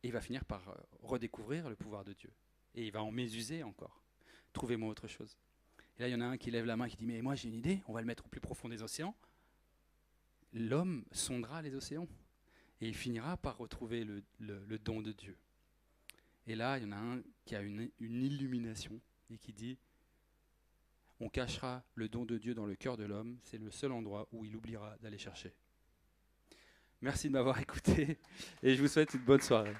Speaker 3: Et il va finir par redécouvrir le pouvoir de Dieu. Et il va en mésuser encore. Trouvez-moi autre chose. Et là, il y en a un qui lève la main et qui dit: mais moi j'ai une idée, on va le mettre au plus profond des océans. L'homme sondera les océans. Et il finira par retrouver le don de Dieu. Et là, il y en a un qui a une illumination et qui dit: on cachera le don de Dieu dans le cœur de l'homme, c'est le seul endroit où il oubliera d'aller chercher. Merci de m'avoir écouté et je vous souhaite une bonne soirée.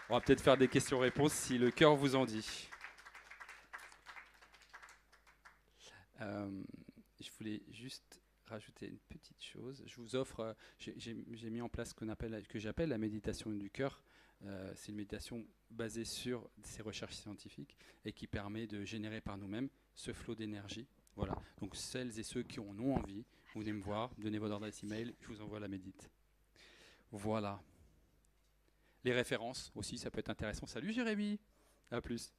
Speaker 3: On va peut-être faire des questions-réponses si le cœur vous en dit. Je voulais juste rajouter une petite chose. Je vous offre, j'ai mis en place ce que j'appelle la méditation du cœur. C'est une méditation basée sur ces recherches scientifiques et qui permet de générer par nous-mêmes ce flot d'énergie. Voilà. Donc celles et ceux qui en ont envie, vous venez me voir, donnez votre adresse email, je vous envoie la médite. Voilà. Les références aussi, ça peut être intéressant. Salut Jérémy, à plus.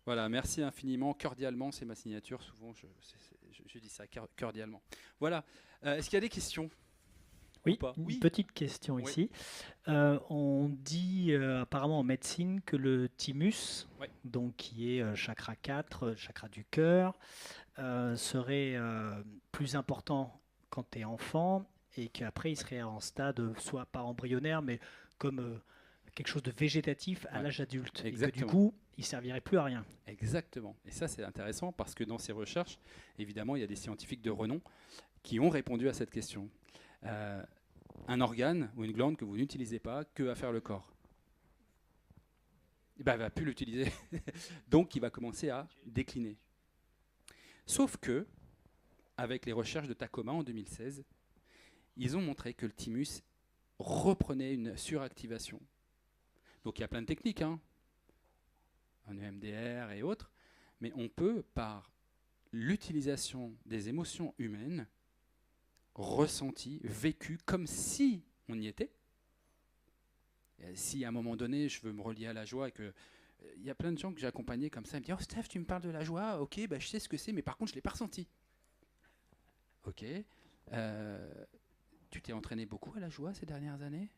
Speaker 3: Voilà, merci infiniment, cordialement, c'est ma signature, souvent je dis ça cordialement. Voilà, est-ce qu'il y a des questions?
Speaker 5: Oui,
Speaker 3: pas?
Speaker 5: une
Speaker 3: Oui.
Speaker 5: petite question
Speaker 3: Oui.
Speaker 5: ici. On dit apparemment en médecine que le thymus,
Speaker 3: Oui.
Speaker 5: donc qui est chakra 4, chakra du cœur, serait plus important quand tu es enfant et qu'après il serait en stade, soit pas embryonnaire, mais comme quelque chose de végétatif à
Speaker 3: Ouais.
Speaker 5: l'âge adulte. Et que du
Speaker 3: Exactement.
Speaker 5: coup, il servirait plus à rien.
Speaker 3: Exactement. Et ça, c'est intéressant parce que dans ces recherches, évidemment, il y a des scientifiques de renom qui ont répondu à cette question. Un organe ou une glande que vous n'utilisez pas, que va faire le corps? Eh ben, il ne va plus l'utiliser. Donc, il va commencer à décliner. Sauf que, avec les recherches de Tacoma en 2016, ils ont montré que le thymus reprenait une suractivation. Donc, il y a plein de techniques, hein, un EMDR et autres, mais on peut, par l'utilisation des émotions humaines, ressenties, vécues, comme si on y était. Et si à un moment donné, je veux me relier à la joie et que il y a plein de gens que j'ai accompagnés comme ça, ils me disent « Oh Steph, tu me parles de la joie, ok, bah, je sais ce que c'est, mais par contre, je ne l'ai pas ressenti. » Ok. Tu t'es entraîné beaucoup à la joie ces dernières années?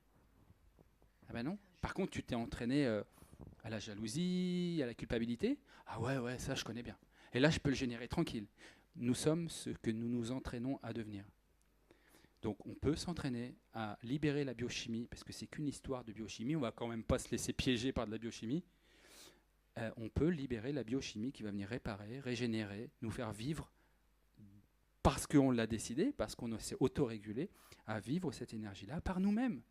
Speaker 3: Ah ben non. Par contre, tu t'es entraîné à la jalousie, à la culpabilité? Ah ouais, ça je connais bien. Et là, je peux le générer tranquille. Nous sommes ce que nous nous entraînons à devenir. Donc on peut s'entraîner à libérer la biochimie, parce que c'est qu'une histoire de biochimie, on ne va quand même pas se laisser piéger par de la biochimie. On peut libérer la biochimie qui va venir réparer, régénérer, nous faire vivre, parce qu'on l'a décidé, parce qu'on s'est autorégulé, à vivre cette énergie-là par nous-mêmes,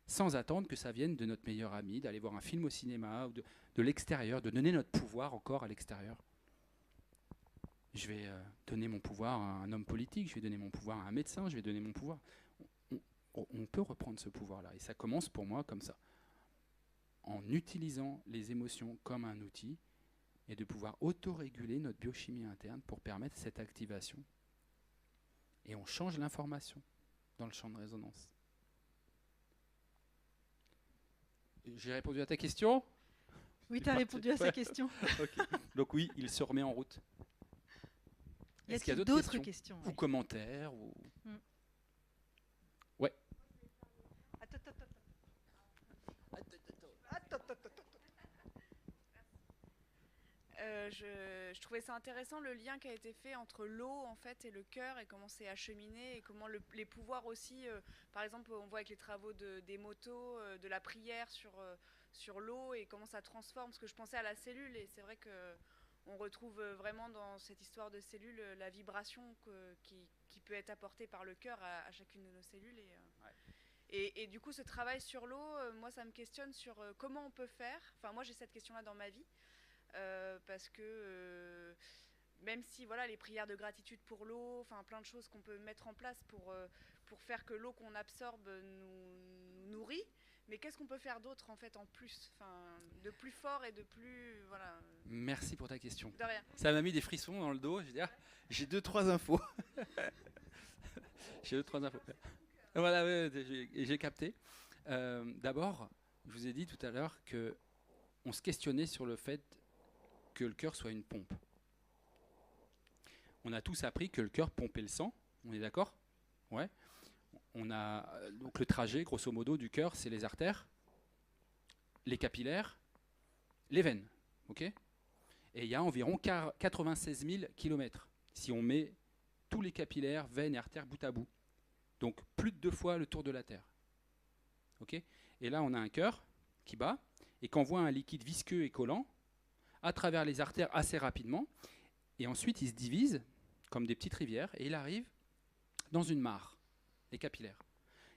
Speaker 3: sans attendre que ça vienne de notre meilleur ami, d'aller voir un film au cinéma, ou de l'extérieur, de donner notre pouvoir encore à l'extérieur. Je vais donner mon pouvoir à un homme politique, je vais donner mon pouvoir à un médecin, je vais donner mon pouvoir. On peut reprendre ce pouvoir-là. Et ça commence pour moi comme ça. En utilisant les émotions comme un outil et de pouvoir autoréguler notre biochimie interne pour permettre cette activation. Et on change l'information dans le champ de résonance. J'ai répondu à ta question?
Speaker 2: Oui, tu as répondu à sa question.
Speaker 3: Okay. Donc oui, il se remet en route.
Speaker 2: Est-ce qu'il y a d'autres questions
Speaker 3: ou commentaires ou... Ouais.
Speaker 6: Je trouvais ça intéressant le lien qui a été fait entre l'eau en fait et le cœur et comment c'est acheminé et comment les pouvoirs aussi, par exemple on voit avec les travaux des motos, de la prière sur l'eau et comment ça transforme, parce que je pensais à la cellule et c'est vrai qu'on retrouve vraiment dans cette histoire de cellules la vibration qui peut être apportée par le cœur à chacune de nos cellules et du coup ce travail sur l'eau, moi ça me questionne sur comment on peut faire, enfin moi j'ai cette question-là dans ma vie. Parce que même si voilà les prières de gratitude pour l'eau, enfin plein de choses qu'on peut mettre en place pour faire que l'eau qu'on absorbe nous nourrit, mais qu'est-ce qu'on peut faire d'autre en fait en plus, enfin de plus fort et de plus voilà.
Speaker 3: Merci pour ta question.
Speaker 6: De rien.
Speaker 3: Ça m'a mis des frissons dans le dos. Je veux dire, j'ai 2-3 infos. J'ai 2-3 infos. Voilà, ouais, j'ai capté. D'abord, je vous ai dit tout à l'heure que on se questionnait sur le fait que le cœur soit une pompe. On a tous appris que le cœur pompait le sang, on est d'accord? Ouais. On a donc le trajet, grosso modo, du cœur, c'est les artères, les capillaires, les veines, ok? Et il y a environ 96 000 kilomètres si on met tous les capillaires, veines et artères bout à bout. Donc plus de 2 fois le tour de la Terre, ok? Et là, on a un cœur qui bat et qui envoie un liquide visqueux et collant à travers les artères assez rapidement, et ensuite il se divise comme des petites rivières, et il arrive dans une mare, les capillaires.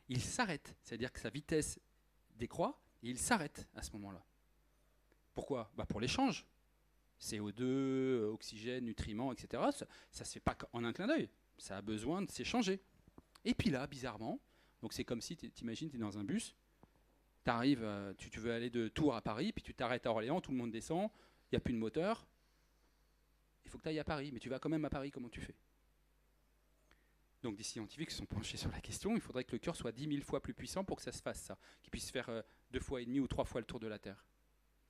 Speaker 3: Il s'arrête, c'est-à-dire que sa vitesse décroît, et il s'arrête à ce moment-là. Pourquoi? Pour l'échange. CO2, oxygène, nutriments, etc. Ça ne se fait pas en un clin d'œil, ça a besoin de s'échanger. Et puis là, bizarrement, donc c'est comme si, t'imagines, tu es dans un bus, t'arrives, tu veux aller de Tours à Paris, puis tu t'arrêtes à Orléans, tout le monde descend, il n'y a plus de moteur, il faut que tu ailles à Paris, mais tu vas quand même à Paris, comment tu fais? Donc des scientifiques se sont penchés sur la question, il faudrait que le cœur soit 10 000 fois plus puissant pour que ça se fasse ça, qu'il puisse faire 2,5 fois ou 3 fois le tour de la Terre,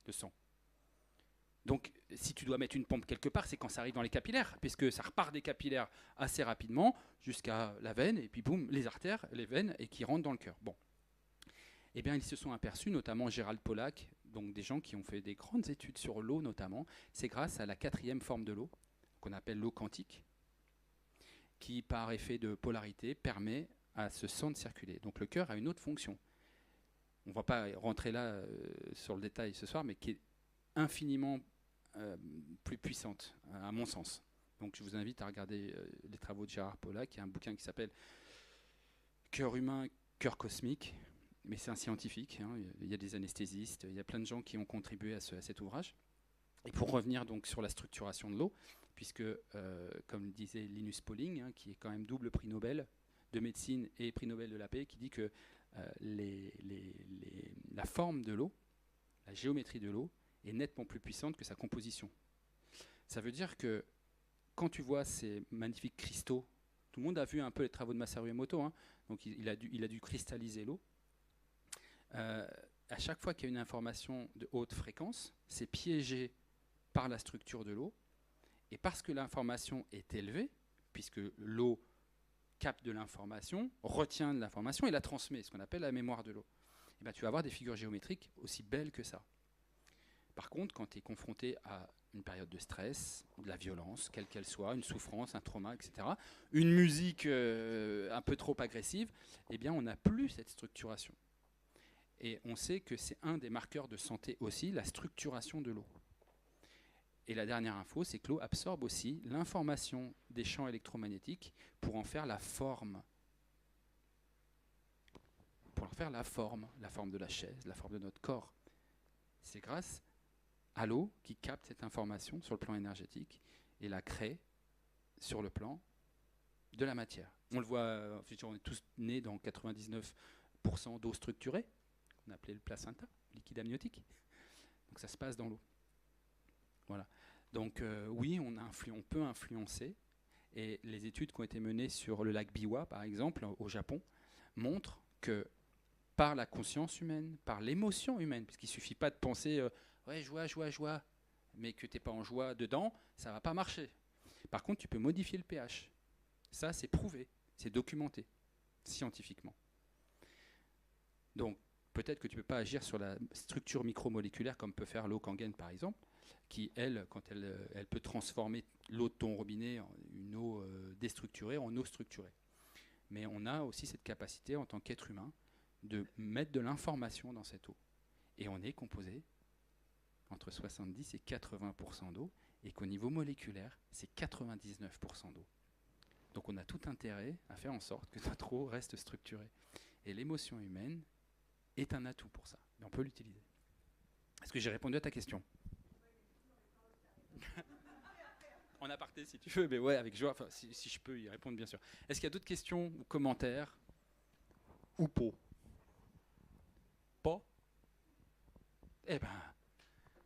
Speaker 3: de sang. Donc, si tu dois mettre une pompe quelque part, c'est quand ça arrive dans les capillaires, puisque ça repart des capillaires assez rapidement jusqu'à la veine, et puis boum, les artères, les veines, et qui rentrent dans le cœur. Bon. Eh bien, ils se sont aperçus, notamment Gérald Pollack, donc des gens qui ont fait des grandes études sur l'eau notamment, c'est grâce à la 4e forme de l'eau, qu'on appelle l'eau quantique, qui, par effet de polarité, permet à ce sang de circuler. Donc le cœur a une autre fonction. On ne va pas rentrer là sur le détail ce soir, mais qui est infiniment plus puissante, à mon sens. Donc je vous invite à regarder les travaux de Gérard Pollack. Il y a un bouquin qui s'appelle Cœur humain, cœur cosmique, mais c'est un scientifique. Hein. Il y a des anesthésistes, il y a plein de gens qui ont contribué à cet ouvrage. Et pour revenir donc sur la structuration de l'eau, puisque, comme disait Linus Pauling, hein, qui est quand même double prix Nobel de médecine et prix Nobel de la paix, qui dit que la forme de l'eau, la géométrie de l'eau, est nettement plus puissante que sa composition. Ça veut dire que quand tu vois ces magnifiques cristaux, tout le monde a vu un peu les travaux de Masaru Emoto, hein, donc il a dû cristalliser l'eau. À chaque fois qu'il y a une information de haute fréquence, c'est piégé par la structure de l'eau, et parce que l'information est élevée, puisque l'eau capte de l'information, retient de l'information et la transmet, ce qu'on appelle la mémoire de l'eau, et bien tu vas avoir des figures géométriques aussi belles que ça. Par contre, quand tu es confronté à une période de stress, de la violence, quelle qu'elle soit, une souffrance, un trauma, etc., une musique un peu trop agressive, eh bien on n'a plus cette structuration. Et on sait que c'est un des marqueurs de santé aussi, la structuration de l'eau. Et la dernière info, c'est que l'eau absorbe aussi l'information des champs électromagnétiques pour en faire la forme. Pour en faire la forme de la chaise, la forme de notre corps. C'est grâce à l'eau qui capte cette information sur le plan énergétique et la crée sur le plan de la matière. On le voit, on est tous nés dans 99% d'eau structurée, qu'on appelait le placenta, liquide amniotique. Donc ça se passe dans l'eau. Voilà. Donc oui, on peut influencer. Et les études qui ont été menées sur le lac Biwa, par exemple, au Japon, montrent que par la conscience humaine, par l'émotion humaine, parce qu'il ne suffit pas de penser ouais, joie, mais que tu n'es pas en joie dedans, ça ne va pas marcher. Par contre, tu peux modifier le pH. Ça, c'est prouvé, c'est documenté scientifiquement. Donc, peut-être que tu ne peux pas agir sur la structure micromoléculaire comme peut faire l'eau Kangen, par exemple, qui, elle, quand elle peut transformer l'eau de ton robinet en une eau déstructurée en eau structurée. Mais on a aussi cette capacité, en tant qu'être humain, de mettre de l'information dans cette eau. Et on est composé entre 70 et 80% d'eau, et qu'au niveau moléculaire, c'est 99% d'eau. Donc on a tout intérêt à faire en sorte que notre eau reste structurée. Et l'émotion humaine est un atout pour ça. Et on peut l'utiliser. Est-ce que j'ai répondu à ta question ? En aparté, si tu veux, mais ouais, avec joie, si je peux y répondre, bien sûr. Est-ce qu'il y a d'autres questions ou commentaires ? Ou pas ? Pas ? Eh ben,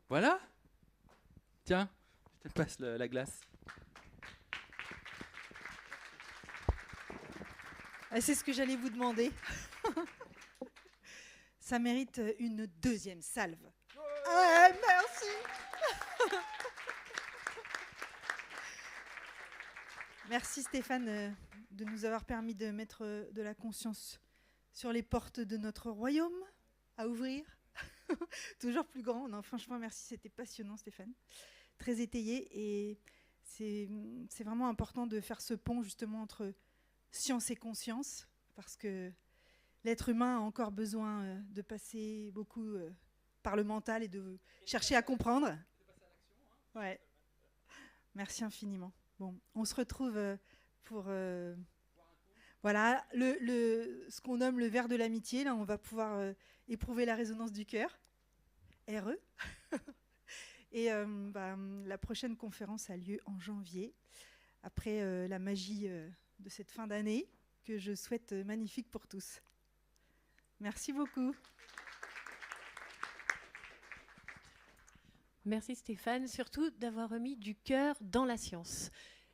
Speaker 3: voilà. Tiens, je te passe la glace.
Speaker 2: C'est ce que j'allais vous demander. Ça mérite une deuxième salve. Ouais, merci. Merci Stéphane de nous avoir permis de mettre de la conscience sur les portes de notre royaume à ouvrir. Toujours plus grand. Non, franchement, merci, c'était passionnant Stéphane. Très étayé et c'est vraiment important de faire ce pont justement entre science et conscience parce que l'être humain a encore besoin de passer beaucoup par le mental et de chercher à comprendre. Ouais. Merci infiniment. Bon, on se retrouve pour voilà ce qu'on nomme le verre de l'amitié. Là, on va pouvoir éprouver la résonance du cœur. RE. Et la prochaine conférence a lieu en janvier, après la magie de cette fin d'année que je souhaite magnifique pour tous. Merci beaucoup.
Speaker 7: Merci Stéphane, surtout d'avoir remis du cœur dans la science.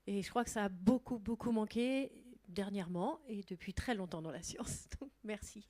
Speaker 7: Et je crois que ça a beaucoup, beaucoup manqué dernièrement et depuis très longtemps dans la science. Donc merci.